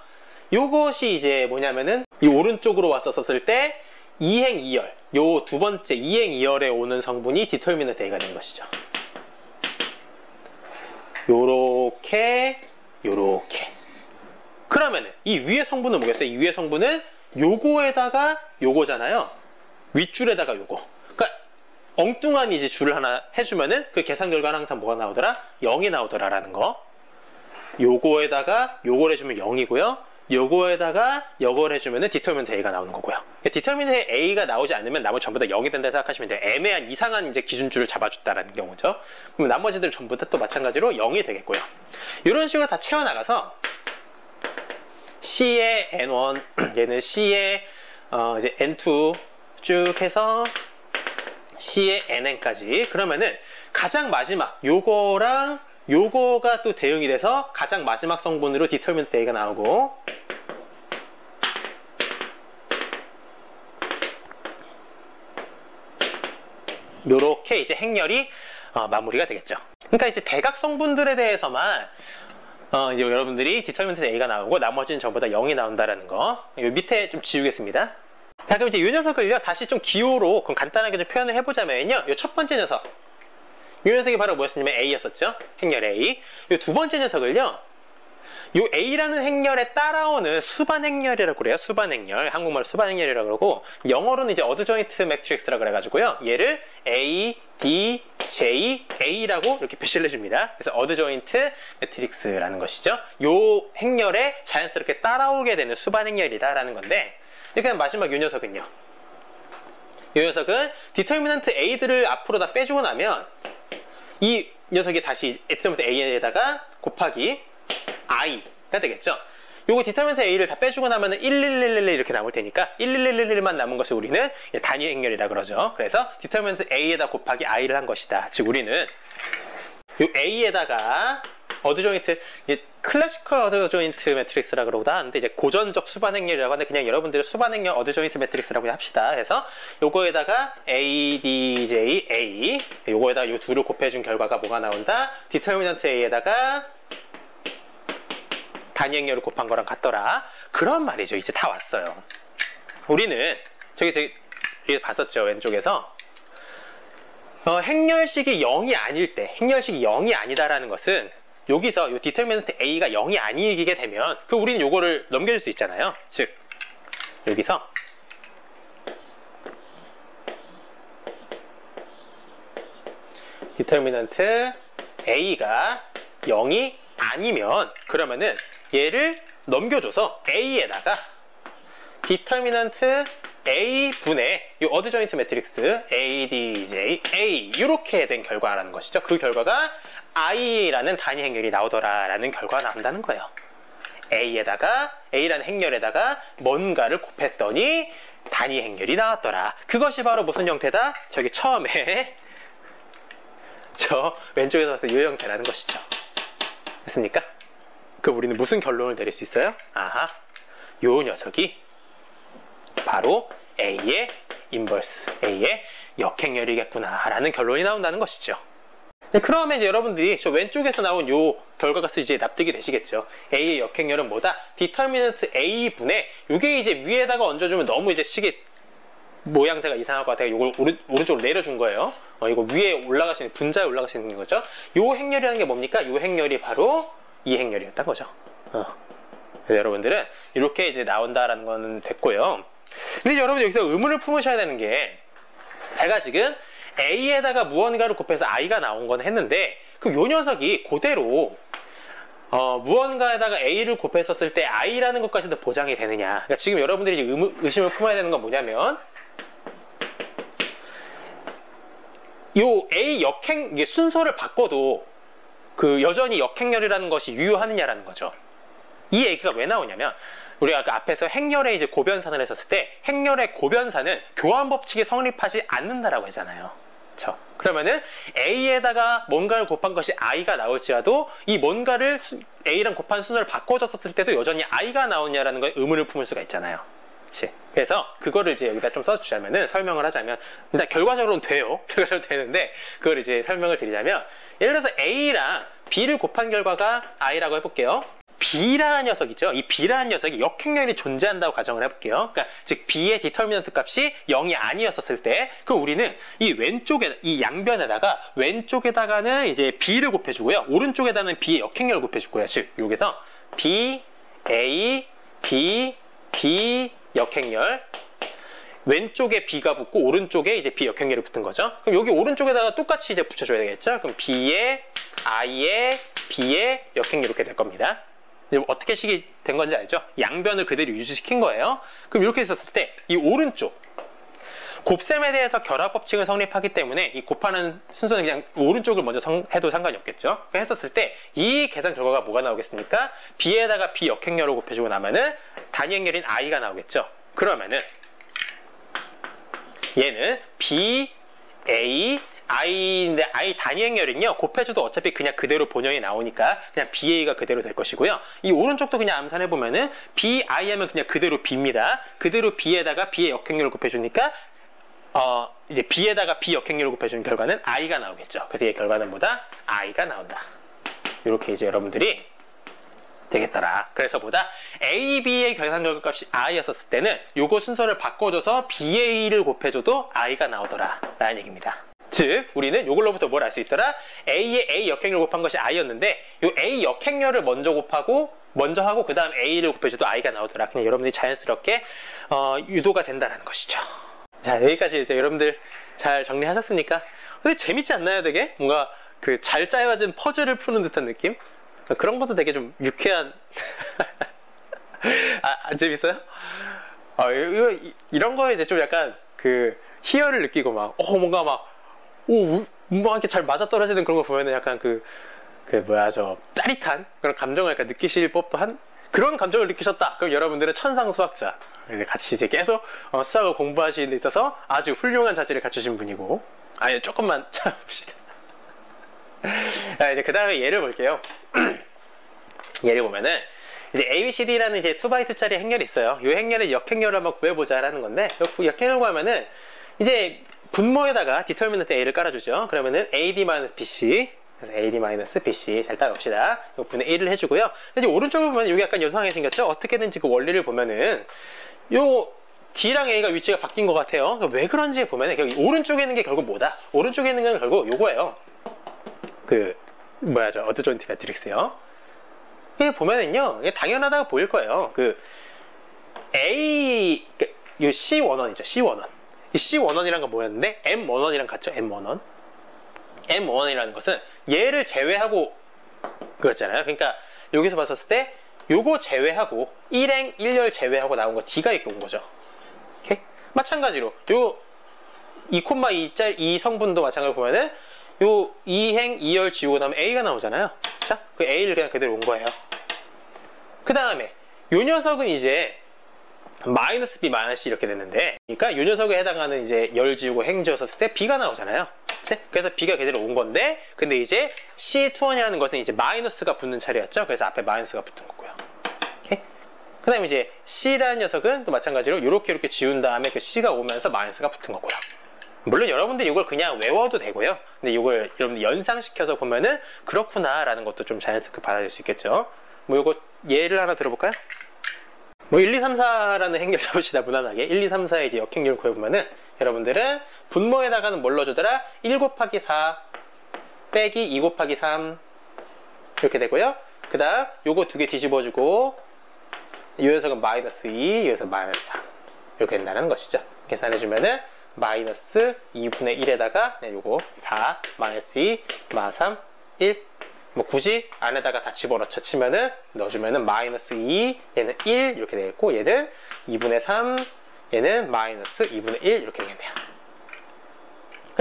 요것이 이제 뭐냐면은 이 오른쪽으로 왔었을 때 2행 2열, 요 두 번째 2행 2열에 오는 성분이 디터미넌트 A가 되는 것이죠. 요렇게. 그러면은 이 위의 성분은 뭐겠어요? 이 위의 성분은 요거에다가 요거잖아요. 윗줄에다가 요거. 그러니까 엉뚱한 이제 줄을 하나 해주면은 그 계산 결과는 항상 뭐가 나오더라? 0이 나오더라라는 거. 요거에다가 요걸 해주면 0이고요. 요거에다가 요걸 해주면은 디터미넌트 A가 나오는 거고요. 디터미넌트 A가 나오지 않으면 나머지 전부 다 0이 된다 생각하시면 돼요. 애매한 이상한 이제 기준줄을 잡아줬다라는 경우죠. 그럼 나머지들 전부 다 또 마찬가지로 0이 되겠고요. 이런 식으로 다 채워나가서 C의 N1, 얘는 C의 이제 N2 쭉 해서 C의 NN까지. 그러면은 가장 마지막 요거랑 요거가 또 대응이 돼서 가장 마지막 성분으로 디터미넌트 A가 나오고, 요렇게 이제 행렬이 마무리가 되겠죠. 그러니까 이제 대각 성분들에 대해서만 이제 여러분들이 디터미넌트 A가 나오고 나머지는 전부 다 0이 나온다라는 거. 요 밑에 좀 지우겠습니다. 자, 그럼 이제 이 녀석을요 다시 좀 기호로 그럼 간단하게 좀 표현을 해보자면요, 요 첫 번째 녀석, 이 녀석이 바로 뭐였냐면 A였었죠. 행렬 A. 이 두 번째 녀석을요, 요 A라는 행렬에 따라오는 수반 행렬이라고 그래요. 수반 행렬. 한국말로 수반 행렬이라고 그러고, 영어로는 이제 어드 조인트 매트릭스라고 그래가지고요, 얘를 A, D, J, A라고 이렇게 표시를 해줍니다. 그래서 어드 조인트 매트릭스라는 것이죠. 요 행렬에 자연스럽게 따라오게 되는 수반 행렬이다라는 건데, 이렇게 마지막 요 녀석은요, 이 녀석은 디터미넌트 A들을 앞으로 다 빼주고 나면 이 녀석이 다시 디터미넌트 A에다가 곱하기 I가 되겠죠. 요거 디터미넌트 A를 다 빼주고 나면은 1111 이렇게 남을 테니까 1111만 남은 것을 우리는 단위 행렬이라 그러죠. 그래서 디터미넌트 A에다 곱하기 I를 한 것이다. 즉 우리는 요 A에다가 어드 조인트, 클래시컬 어드 조인트 매트릭스라고 그러고 하는데 이제 고전적 수반 행렬이라고 하는데 그냥 여러분들이 수반 행렬 어드 조인트 매트릭스라고 합시다. 그래서 요거에다가 A, D, J, A, 요거에다가 요 둘을 곱해준 결과가 뭐가 나온다? 디터미넌트 A에다가 단위 행렬을 곱한 거랑 같더라. 그런 말이죠. 이제 다 왔어요. 우리는 저기 봤었죠. 왼쪽에서 행렬식이 0이 아닐 때, 행렬식이 0이 아니다라는 것은 여기서 요 디터미넌트 A가 0이 아니게 되면 우리는 요거를 넘겨줄 수 있잖아요. 즉 여기서 디터미넌트 A가 0이 아니면 그러면은 얘를 넘겨줘서 A에다가 디터미넌트 A 분의 이 어드 조인트 매트릭스 A, D, J, A 이렇게 된 결과라는 것이죠. 그 결과가 I라는 단위 행렬이 나오더라라는 결과가 나온다는 거예요. A라는 행렬에다가 뭔가를 곱했더니 단위 행렬이 나왔더라. 그것이 바로 무슨 형태다? 저기 처음에 저 왼쪽에서 봤을 때 이 형태라는 것이죠. 됐습니까? 그럼 우리는 무슨 결론을 내릴 수 있어요? 아하, 요 녀석이 바로 A의 인버스, A의 역행렬이겠구나 라는 결론이 나온다는 것이죠. 네, 그러면 이제 여러분들이 저 왼쪽에서 나온 요 결과가 이제 납득이 되시겠죠. A의 역행렬은 뭐다? 디터미넌트 A분의 요게 이제 위에다가 얹어주면 너무 이제 시계 모양새가 이상할 것 같아요. 이걸 오른쪽으로 내려준 거예요. 이거 위에 올라갈 수 있는, 분자에 올라갈 수 있는 거죠. 요 행렬이라는 게 뭡니까? 요 행렬이 바로 이 행렬이었던 거죠. 그래서 여러분들은 이렇게 이제 나온다라는 거는 됐고요. 근데 여러분 여기서 의문을 품으셔야 되는 게, 제가 지금 A에다가 무언가를 곱해서 I가 나온 건 했는데, 그럼 요 녀석이 그대로 무언가에다가 A를 곱했었을 때 I라는 것까지도 보장이 되느냐. 그러니까 지금 여러분들이 의심을 품어야 되는 건 뭐냐면, 요 A 역행, 순서를 바꿔도 여전히 역행렬이라는 것이 유효하느냐라는 거죠. 이 얘기가 왜 나오냐면, 우리가 아까 앞에서 행렬의 이제 고변산을 했었을 때, 행렬의 고변산은 교환 법칙이 성립하지 않는다라고 했잖아요. 그렇죠? 그러면은 A에다가 뭔가를 곱한 것이 I가 나올지라도 이 뭔가를 A랑 곱한 순서를 바꿔줬었을 때도 여전히 I가 나오냐라는 거에 의문을 품을 수가 있잖아요. 그치. 그래서 그거를 이제 여기다 좀 써주자면은, 설명을 하자면, 일단 결과적으로는 돼요. 결과적으로 되는데, 그걸 이제 설명을 드리자면, 예를 들어서 A랑 B를 곱한 결과가 I라고 해볼게요. B라는 녀석이죠. 이 B라는 녀석이 역행렬이 존재한다고 가정을 해볼게요. 그러니까 즉 B의 디터미넌트 값이 0이 아니었을 때, 그럼 우리는 이 왼쪽에, 이 양변에다가 왼쪽에다가는 이제 B를 곱해주고요. 오른쪽에다가는 B의 역행렬을 곱해주고요. 즉 여기서 B, A, B, B 역행렬, 왼쪽에 B가 붙고 오른쪽에 이제 B 역행렬이 붙은 거죠. 그럼 여기 오른쪽에다가 똑같이 이제 붙여줘야 되겠죠. 그럼 B에 I에 B에 역행렬 이렇게 될 겁니다. 어떻게 식이 된 건지 알죠? 양변을 그대로 유지시킨 거예요. 그럼 이렇게 있었을 때 이 오른쪽 곱셈에 대해서 결합 법칙을 성립하기 때문에 이 곱하는 순서는 그냥 오른쪽을 먼저 해도 상관이 없겠죠. 했었을 때 이 계산 결과가 뭐가 나오겠습니까? B에다가 B 역행렬을 곱해주고 나면은 단위 행렬인 I가 나오겠죠. 그러면은 얘는 B, A, I인데 I 단위 행렬은요 곱해줘도 어차피 그냥 그대로 본형이 나오니까 그냥 BA가 그대로 될 것이고요. 이 오른쪽도 그냥 암산해보면은 BI 하면 그냥 그대로 B입니다. 그대로 B에다가 B의 역행렬을 곱해주니까 이제 B에다가 B 역행렬을 곱해주는 결과는 I가 나오겠죠. 그래서 이 결과는 뭐다? I가 나온다. 이렇게 이제 여러분들이 되겠더라. 그래서 보다 A, B의 계산 결과 값이 I였을 때는 요거 순서를 바꿔줘서 BA를 곱해줘도 I가 나오더라 라는 얘기입니다. 즉 우리는 요걸로부터 뭘 알 수 있더라? A의 A 역행렬 곱한 것이 I였는데 요 A 역행렬을 먼저 하고 그 다음 A를 곱해줘도 I가 나오더라. 그냥 여러분들이 자연스럽게 유도가 된다는 것이죠. 자, 여기까지 이제 여러분들 잘 정리하셨습니까? 근데 재밌지 않나요? 되게 뭔가 그 잘 짜여진 퍼즐을 푸는 듯한 느낌? 그런 것도 되게 좀 유쾌한 안 재밌어요? 이런 거에 이제 좀 약간 그 희열을 느끼고 막 뭔가 막 뭔가 이렇게 잘 맞아떨어지는 그런 거 보면은 약간 짜릿한 그런 감정을 약간 느끼실 법도 한 그런 감정을 느끼셨다. 그럼 여러분들은 천상 수학자. 이제 같이 이제 계속 수학을 공부하시는 데 있어서 아주 훌륭한 자질을 갖추신 분이고. 아니, 조금만 참읍시다. 이제 그 다음에 예를 볼게요. 예를 보면은 이제 ABCD라는 이제 2x2짜리 행렬이 있어요. 이 행렬의 역행렬을 한번 구해보자라는 건데, 역행렬 구하면은 이제 분모에다가 디터미넌트 A를 깔아주죠. 그러면은 AD-BC, 그래서 AD-BC 잘 따라옵시다. 분의 1을 해주고요. 이제 오른쪽을 보면 여기 약간 요상하게 생겼죠. 어떻게든지 그 원리를 보면은 요 D랑 A가 위치가 바뀐 것 같아요. 왜 그런지 보면은 오른쪽에 있는 게 결국 뭐다? 오른쪽에 있는 건 결국 요거예요. 어드존티 매트릭스요. 이게 보면은요, 이게 당연하다고 보일 거예요. 요 C11이죠. C11. 이 C11이란 건 뭐였는데 M11이랑 같죠. M11. M11이라는 것은 얘를 제외하고 그랬잖아요. 그러니까 여기서 봤었을 때 요거 제외하고 1행 1열 제외하고 나온 거 D가 이렇게 온 거죠. 오케이? 마찬가지로 요 2,2 이 성분도 마찬가지로 보면은 요 2행 2열 지우고 나면 A가 나오잖아요. 자, 그 A를 그냥 그대로 온 거예요. 그 다음에 요 녀석은 이제 마이너스 B, 마이너스 C 이렇게 됐는데, 그러니까 요 녀석에 해당하는 이제 열 지우고 행 지웠을 때 B가 나오잖아요. 그래서 B가 그대로 온 건데, 근데 이제 C21이라는 것은 이제 마이너스가 붙는 차례였죠. 그래서 앞에 마이너스가 붙은 거고요. 그 다음에 이제 C라는 녀석은 또 마찬가지로 이렇게 지운 다음에 그 C가 오면서 마이너스가 붙은 거고요. 물론 여러분들이 이걸 그냥 외워도 되고요. 근데 이걸 여러분들 연상시켜서 보면은 그렇구나 라는 것도 좀 자연스럽게 받아들일 수 있겠죠. 요거 예를 하나 들어볼까요? 1, 2, 3, 4라는 행렬 잡읍시다. 무난하게 1, 2, 3, 4의 이제 역행렬을 구해보면은 여러분들은 분모에다가는 뭘 넣어주더라? 1 곱하기 4 빼기 2 곱하기 3 이렇게 되고요. 그 다음 요거 두 개 뒤집어주고 이 녀석은 마이너스 2, 이 녀석은 마이너스 3 이렇게 된다는 것이죠. 계산해주면은 마이너스 2분의 1에다가 요거 4, 마이너스 2, 마이너스 3, 1 굳이 안에다가 다 집어넣자 치면은 넣어주면은 마이너스 2, 얘는 1 이렇게 되겠고, 얘는 2분의 3, 얘는 마이너스 2분의 1 이렇게 되겠네요.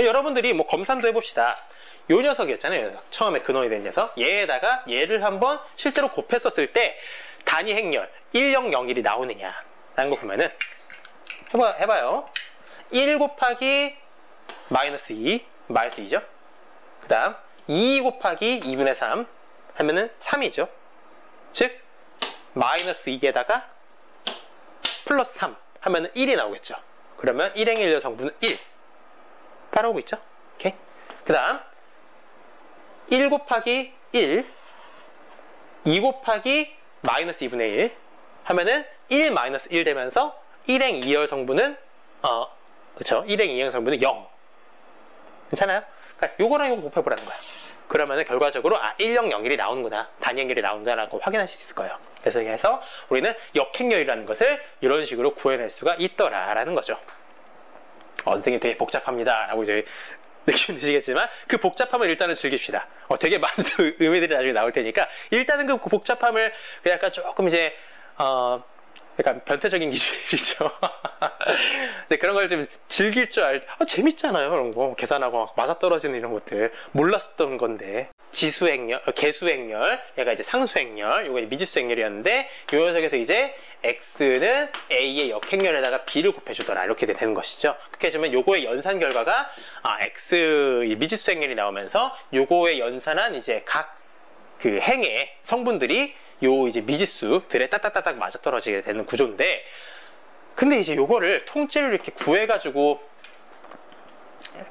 여러분들이 검산도 해봅시다. 요 녀석이었잖아요. 요 녀석. 처음에 근원이 된 녀석. 얘에다가 얘를 한번 실제로 곱했었을 때 단위 행렬 1001이 나오느냐 라는 거 보면은 해봐요. 1 곱하기 마이너스 2, 마이너스 2죠. 그 다음 2 곱하기 2분의 3 하면은 3이죠. 즉 마이너스 2에다가 플러스 3 하면은 1이 나오겠죠. 그러면 1행의 여성분은 1. 따라오고 있죠? 오케이. 그 다음 1 곱하기 1, 2 곱하기 마이너스 2분의 1 하면은 1 마이너스 1 되면서 1행 2열 성분은 그쵸? 1행 2행 성분은 0. 괜찮아요? 그러니까 요거랑 요거 곱해보라는 거야. 그러면은 결과적으로 1, 0, 0, 1이 나오는구나, 단위행렬이 나온다라고 확인하실 수 있을 거예요. 그래서 해서 우리는 역행렬이라는 것을 이런 식으로 구해낼 수가 있더라라는 거죠. 선생님 되게 복잡합니다 라고 이제 느끼면 되시겠지만 그 복잡함을 일단은 즐깁시다. 되게 많은 의미들이 나중에 나올 테니까 일단은 그 복잡함을 약간 조금 이제 약간 변태적인 기질이죠. 근데 그런 걸 좀 즐길 줄 재밌잖아요. 그런 거 계산하고 막 맞아떨어지는 이런 것들 몰랐었던 건데. 지수행렬, 개수행렬, 얘가 이제 상수행렬, 요거 미지수행렬이었는데 요 녀석에서 이제 x는 a의 역행렬에다가 b를 곱해주더라 이렇게 되는 것이죠. 그렇게 해주면 요거의 연산 결과가 x 이 미지수행렬이 나오면서 요거의 연산한 이제 각 그 행의 성분들이 요 이제 미지수들에 따따따딱 맞아떨어지게 되는 구조인데, 근데 이제 요거를 통째로 이렇게 구해가지고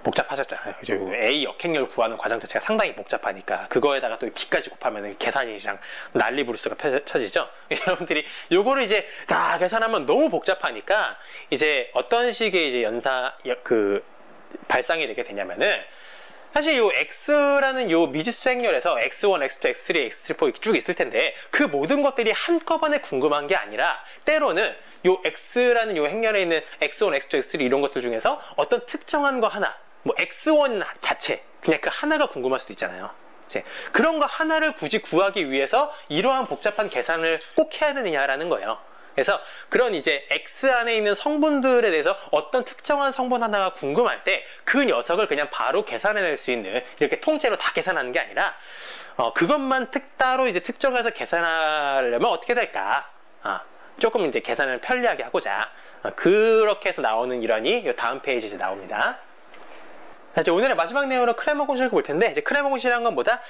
복잡하셨잖아요. 그죠? A 역행렬 구하는 과정 자체가 상당히 복잡하니까 그거에다가 또 B까지 곱하면 계산이 그냥 난리 부르스가 펼쳐지죠. 여러분들이 요거를 이제 다 계산하면 너무 복잡하니까 이제 어떤 식의 이제 발상이 되게 되냐면은, 사실 요 x라는 요 미지수 행렬에서 x1, x2, x3, x4 이렇게 쭉 있을 텐데 그 모든 것들이 한꺼번에 궁금한 게 아니라 때로는 요 x라는 요 행렬에 있는 x1, x2, x3 이런 것들 중에서 어떤 특정한 거 하나, 뭐 x1 자체 그냥 그 하나가 궁금할 수도 있잖아요. 이제 그런 거 하나를 굳이 구하기 위해서 이러한 복잡한 계산을 꼭 해야 되느냐라는 거예요. 그래서 그런 이제 X 안에 있는 성분들에 대해서 어떤 특정한 성분 하나가 궁금할 때 그 녀석을 그냥 바로 계산해낼 수 있는, 이렇게 통째로 다 계산하는 게 아니라 그것만 따로 이제 특정해서 계산하려면 어떻게 될까? 조금 이제 계산을 편리하게 하고자 그렇게 해서 나오는 일환이 이 다음 페이지에 이제 나옵니다. 이제 오늘의 마지막 내용으로 크레머 공식을 볼 텐데, 이제 크레머 공식이라는 건 뭐다?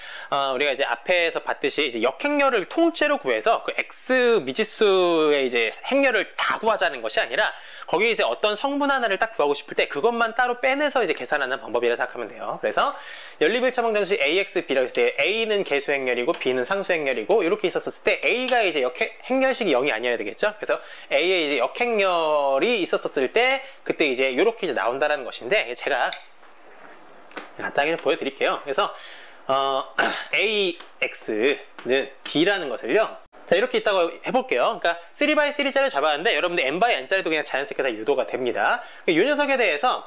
우리가 이제 앞에서 봤듯이 이제 역행렬을 통째로 구해서 그 x 미지수의 이제 행렬을 다 구하자는 것이 아니라 거기에 이제 어떤 성분 하나를 딱 구하고 싶을 때 그것만 따로 빼내서 이제 계산하는 방법이라 생각하면 돼요. 그래서 연립일차방 정식 ax, b라고 했을 때 a는 개수행렬이고 b는 상수행렬이고 이렇게 있었을 때 a가 이제 행렬식이 0이 아니어야 되겠죠? 그래서 a의 이제 역행렬이 있었을 때 그때 이제 이렇게 이제 나온다라는 것인데, 제가 간단하게 보여드릴게요. 그래서 AX는 B라는 것을요, 자 이렇게 있다고 해볼게요. 그러니까 3x3자를 잡았는데 여러분들 n/n자리도 그냥 자연스럽게 다 유도가 됩니다. 이 녀석에 대해서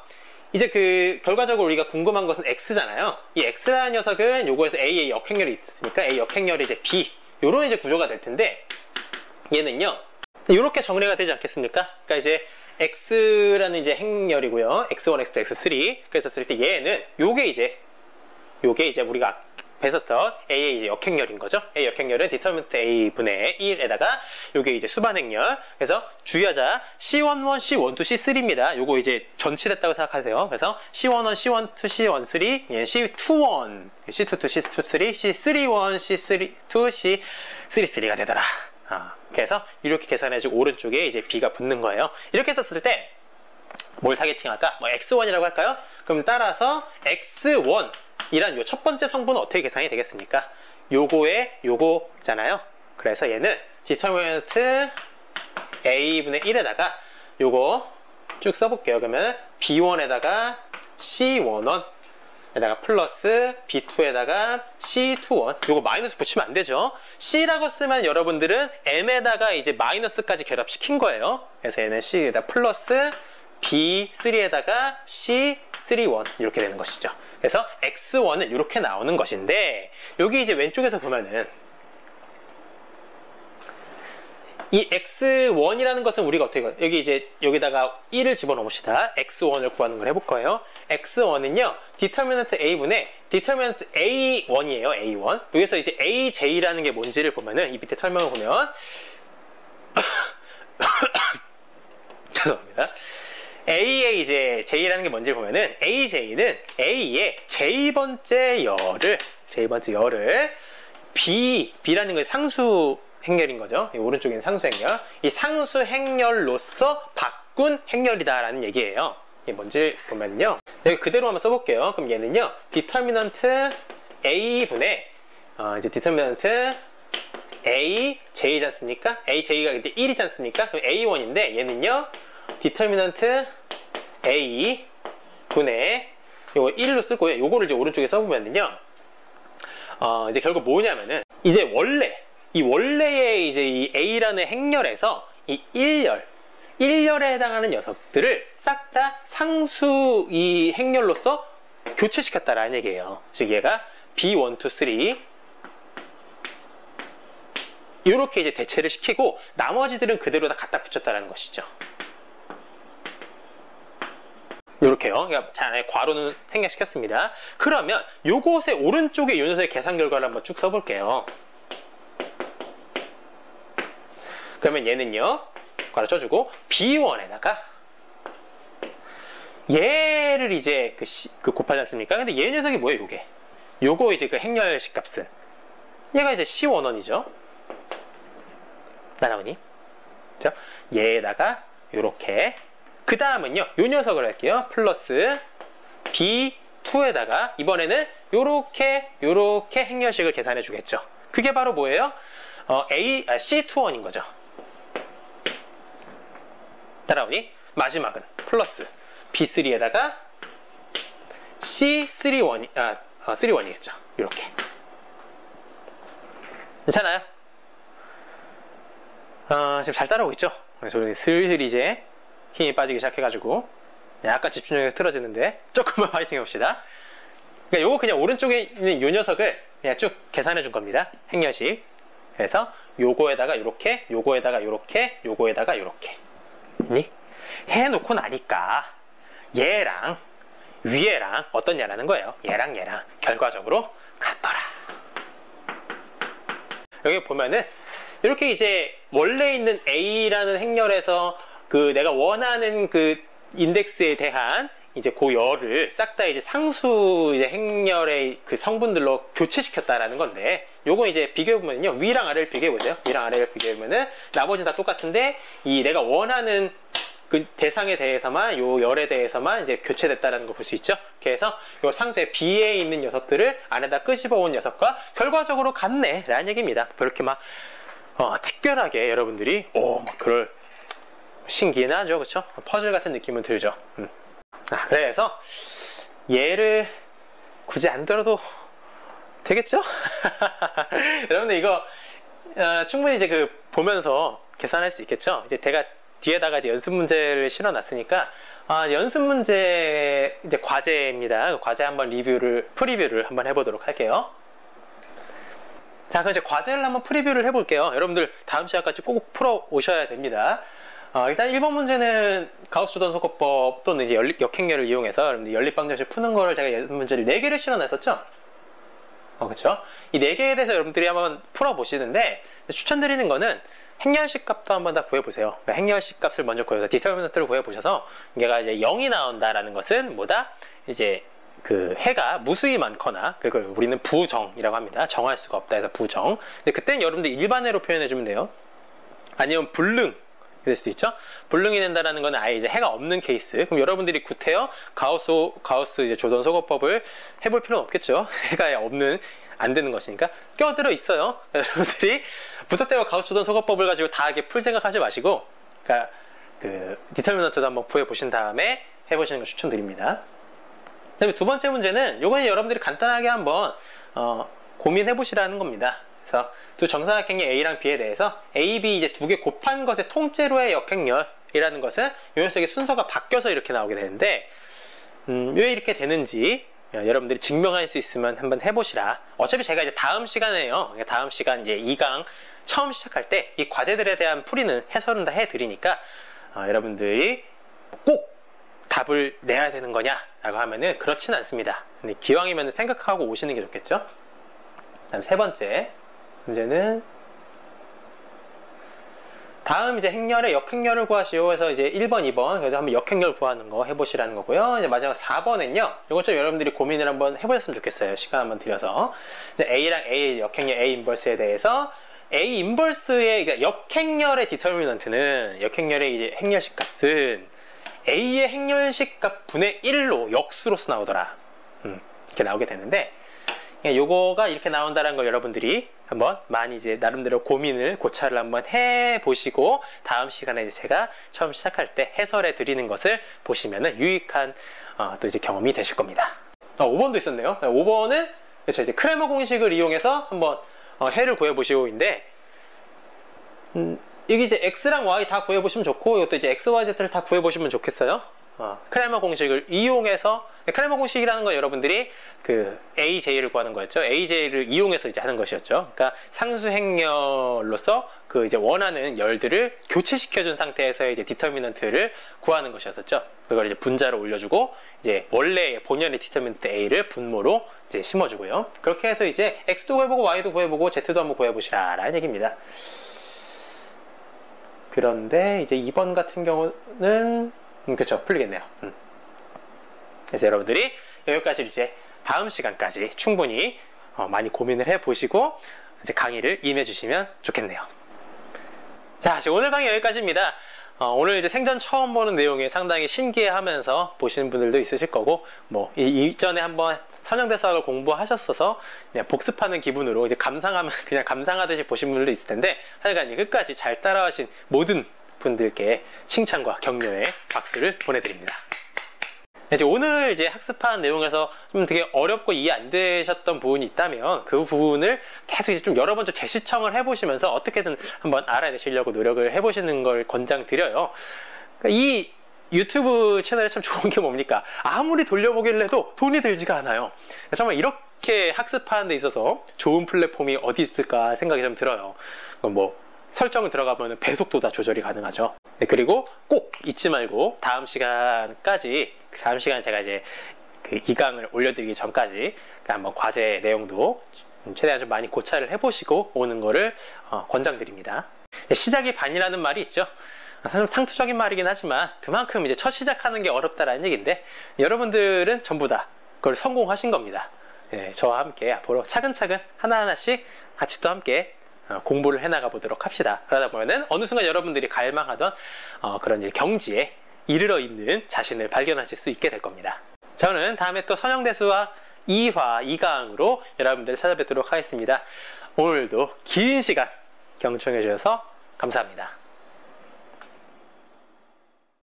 이제 그 결과적으로 우리가 궁금한 것은 X잖아요. 이 X라는 녀석은 요거에서 A의 역행렬이 있으니까 A 역행렬이 이제 B, 요런 이제 구조가 될 텐데, 얘는요 이렇게 정리가 되지 않겠습니까? 그러니까 이제 x라는 이제 행렬이고요, x1, x2, x3 그랬었을 때 얘는 요게 이제 우리가 뵀었던 a의 이제 역행렬인 거죠. a 역행렬은 디터미넌트 a 분의 1에다가 요게 이제 수반행렬. 그래서 주의하자, c11, c12, c3입니다. 요거 이제 전치됐다고 생각하세요. 그래서 c11, c12, c13, c21, c22, c23, c31, c32, c33가 되더라. 그래서 이렇게 계산해주고 오른쪽에 이제 b가 붙는 거예요. 이렇게 했었을 때 뭘 타겟팅할까? 뭐 x1이라고 할까요? 그럼 따라서 x1 이란 요 첫 번째 성분은 어떻게 계산이 되겠습니까? 요거에 요거잖아요. 그래서 얘는 디터미넌트 a분의 1에다가 요거 쭉 써볼게요. 그러면 b1에다가 c11 에다가 플러스 b2에다가 c21, 요거 마이너스 붙이면 안 되죠. c라고 쓰면 여러분들은 m에다가 이제 마이너스까지 결합시킨 거예요. 그래서 얘는 c에다 플러스 b3에다가 c31 이렇게 되는 것이죠. 그래서 x1은 이렇게 나오는 것인데, 여기 이제 왼쪽에서 보면은 이 x1이라는 것은 우리가 어떻게, 여기 이제 여기다가 1을 집어넣읍시다. x1을 구하는 걸 해볼 거예요. x1은요 디터미넌트 a분의 디터미넌트 a1이에요. a1. 여기서 이제 aj라는 게 뭔지를 보면은 이 밑에 설명을 보면 죄송합니다. a의 이제 j라는 게 뭔지 보면은 aj는 a의 j번째 열을 b라는 건 상수 행렬인 거죠. 이 오른쪽에 있는 상수 행렬. 이 상수 행렬로서 바꾼 행렬이다라는 얘기예요. 이게 뭔지 보면요. 여기 그대로 한번 써볼게요. 그럼 얘는요. 디터미넌트 A분의 이제 디터미넌트 A, J이지 않습니까? A, J가 이제 1이지 않습니까? 그럼 A1인데 얘는요. 디터미넌트 A 분의 요거 1로 쓰고요. 요거를 이제 오른쪽에 써보면은요. 이제 결국 뭐냐면은 이제 이 원래의 이제 이 A라는 행렬에서 이 1열에 해당하는 녀석들을 싹 다 상수 이 행렬로서 교체시켰다라는 얘기예요. 즉 얘가 B1, 2, 3 이렇게 이제 대체를 시키고 나머지들은 그대로 다 갖다 붙였다라는 것이죠. 이렇게요. 그러니까 자, 괄호는 생략시켰습니다. 그러면 요것의 오른쪽에 요 녀석의 계산 결과를 한번 쭉 써볼게요. 그러면 얘는요. 괄호 쳐주고 B1에다가 얘를 이제 그 곱하지 않습니까? 근데 얘 녀석이 뭐예요? 요거 이제 그 행렬식 값은 얘가 이제 C1원이죠. 나나오니? 그렇죠? 얘에다가 요렇게 그 다음은요, 요 녀석을 할게요. 플러스 B2에다가 이번에는 요렇게 행렬식을 계산해 주겠죠. 그게 바로 뭐예요? C21인 거죠. 따라오니? 마지막은 플러스 B3에다가 C31이겠죠. 요렇게. 괜찮아요? 지금 잘 따라오고 있죠? 저는 슬슬 이제 힘이 빠지기 시작해가지고 약간 집중력이 틀어지는데 조금만 파이팅 해봅시다. 그러니까 요거 그냥 오른쪽에 있는 요 녀석을 그냥 쭉 계산해 준 겁니다. 행렬식. 그래서 요거에다가 요렇게, 요거에다가 요렇게, 요거에다가 요렇게 해놓고 나니까 얘랑 위에랑 어떻냐라는 거예요. 얘랑 결과적으로 같더라. 여기 보면은 이렇게 이제 원래 있는 A라는 행렬에서 그 내가 원하는 그 인덱스에 대한 이제 그 열을 싹 다 이제 상수 이제 행렬의 그 성분들로 교체시켰다라는 건데, 요거 이제 비교해보면요. 위랑 아래를 비교해보세요. 위랑 아래를 비교해보면은 나머지는 다 똑같은데 이 내가 원하는 그 대상에 대해서만 요 열에 대해서만 이제 교체됐다라는 걸 볼 수 있죠. 그래서 요 상수의 B에 있는 녀석들을 안에다 끄집어 온 녀석과 결과적으로 같네 라는 얘기입니다. 그렇게 막 특별하게 여러분들이 막 그럴 신기는 하죠. 그쵸? 퍼즐 같은 느낌은 들죠. 그래서 얘를 굳이 안 들어도 되겠죠? 여러분들 이거 충분히 이제 그 보면서 계산할 수 있겠죠? 이제 제가 뒤에다가 이제 연습 문제를 실어 놨으니까 연습 문제 이제 과제입니다. 과제 한번 프리뷰를 한번 해보도록 할게요. 자, 그럼 이제 과제를 한번 프리뷰를 해볼게요. 여러분들 다음 시간까지 꼭 풀어 오셔야 됩니다. 일단 1번 문제는 가우스 조던 소거법 또는 이제 역행렬을 이용해서 여러분들 연립방정식 푸는 거를 제가 연습 문제를 4개를 실어놨었죠? 그쵸? 이 4개에 대해서 여러분들이 한번 풀어보시는데, 추천드리는 거는 행렬식 값도 한번 다 구해보세요. 그러니까 행렬식 값을 먼저 구해서 디터미넌트를 구해보셔서 얘가 이제 0이 나온다라는 것은 뭐다? 이제 그 해가 무수히 많거나, 그걸 우리는 부정이라고 합니다. 정할 수가 없다 해서 부정. 근데 그때는 여러분들 일반해로 표현해주면 돼요. 아니면 불능 될 수도 있죠. 불능이 된다라는 건 아예 이제 해가 없는 케이스. 그럼 여러분들이 구태여 가우스 이제 조던 소거법을 해볼 필요는 없겠죠. 해가 안 되는 것이니까 껴들어 있어요. 여러분들이 부터 때와 가우스 조던 소거법을 가지고 다 이렇게 풀 생각하지 마시고, 그러니까 그 디터미넌트도 한번 구해 보신 다음에 해보시는 걸 추천드립니다. 그다음에 두 번째 문제는 요거는 여러분들이 간단하게 한번 고민해 보시라는 겁니다. 그래서 두 정사각형의 A랑 B에 대해서 A, B 이제 두 개 곱한 것의 통째로의 역행렬이라는 것은 이 녀석의 순서가 바뀌어서 이렇게 나오게 되는데, 왜 이렇게 되는지 여러분들이 증명할 수 있으면 한번 해보시라. 어차피 제가 이제 다음 시간에요. 다음 시간 이제 2강 처음 시작할 때 이 과제들에 대한 풀이는 해설은 다 해드리니까 여러분들이 꼭 답을 내야 되는 거냐라고 하면은 그렇진 않습니다. 근데 기왕이면 생각하고 오시는 게 좋겠죠. 다음 세 번째 문제는 다음 이제 행렬의 역행렬을 구하시오 해서 이제 1번, 2번 그래서 한번 역행렬 구하는 거 해보시라는 거고요. 이제 마지막 4번은요. 이건 좀 여러분들이 고민을 한번 해보셨으면 좋겠어요. 시간 한번 들여서 이제 A랑 A 역행렬 A 인버스에 대해서 A 인버스의 그러니까 역행렬의 디터미넌트는 역행렬의 이제 행렬식 값은 A의 행렬식 값 분의 1로 역수로서 나오더라. 이렇게 나오게 되는데 요거가 이렇게 나온다는 걸 여러분들이 한번 많이 이제 나름대로 고찰을 한번 해보시고 다음 시간에 이제 제가 처음 시작할 때 해설해 드리는 것을 보시면은 유익한 또 이제 경험이 되실 겁니다. 5번도 있었네요. 5번은 그렇죠, 이제 크레머 공식을 이용해서 한번 해를 구해보시고인데 여기 이제 x랑 y 다 구해보시면 좋고 이것도 이제 x, y, z를 다 구해보시면 좋겠어요. 크레머 공식을 이용해서 크레머 공식이라는 건 여러분들이 그 AJ를 구하는 거였죠. AJ를 이용해서 이제 하는 것이었죠. 그러니까 상수 행렬로서 그 이제 원하는 열들을 교체시켜준 상태에서 이제 디터미넌트를 구하는 것이었었죠. 그걸 이제 분자로 올려주고 이제 원래 본연의 디터미넌트 A를 분모로 이제 심어주고요. 그렇게 해서 이제 X도 구해보고 Y도 구해보고 Z도 한번 구해보시라 라는 얘기입니다. 그런데 이제 2번 같은 경우는 그쵸, 풀리겠네요. 그래서 여러분들이 여기까지 이제 다음 시간까지 충분히 많이 고민을 해보시고 이제 강의를 임해주시면 좋겠네요. 자, 오늘 강의 여기까지입니다. 오늘 이제 생전 처음 보는 내용에 상당히 신기해하면서 보시는 분들도 있으실 거고, 뭐 이전에 한번 선형대수학을 공부하셨어서 그냥 복습하는 기분으로 이제 그냥 감상하듯이 보신 분들도 있을 텐데, 하여간 끝까지 잘 따라하신 모든 분들께 칭찬과 격려의 박수를 보내드립니다. 이제 오늘 이제 학습한 내용에서 좀 되게 어렵고 이해 안 되셨던 부분이 있다면 그 부분을 계속 이제 좀 여러 번 좀 재시청을 해보시면서 어떻게든 한번 알아내시려고 노력을 해보시는 걸 권장드려요. 그러니까 이 유튜브 채널이 참 좋은 게 뭡니까? 아무리 돌려보길래도 돈이 들지가 않아요. 정말 이렇게 학습하는 데 있어서 좋은 플랫폼이 어디 있을까 생각이 좀 들어요. 뭐 설정을 들어가면 배속도 다 조절이 가능하죠. 네, 그리고 꼭 잊지 말고 다음 시간에 제가 이제 그 2강을 올려드리기 전까지 한번 과제 내용도 최대한 좀 많이 고찰을 해보시고 오는 거를 권장드립니다. 네, 시작이 반이라는 말이 있죠. 사실 상투적인 말이긴 하지만 그만큼 이제 첫 시작하는 게 어렵다라는 얘기인데 여러분들은 전부 다 그걸 성공하신 겁니다. 네, 저와 함께 앞으로 차근차근 하나하나씩 같이 또 함께 공부를 해나가 보도록 합시다. 그러다 보면은 어느 순간 여러분들이 갈망하던 그런 경지에 이르러 있는 자신을 발견하실 수 있게 될 겁니다. 저는 다음에 또 선형대수학 2화 2강으로 여러분들 찾아뵙도록 하겠습니다. 오늘도 긴 시간 경청해 주셔서 감사합니다.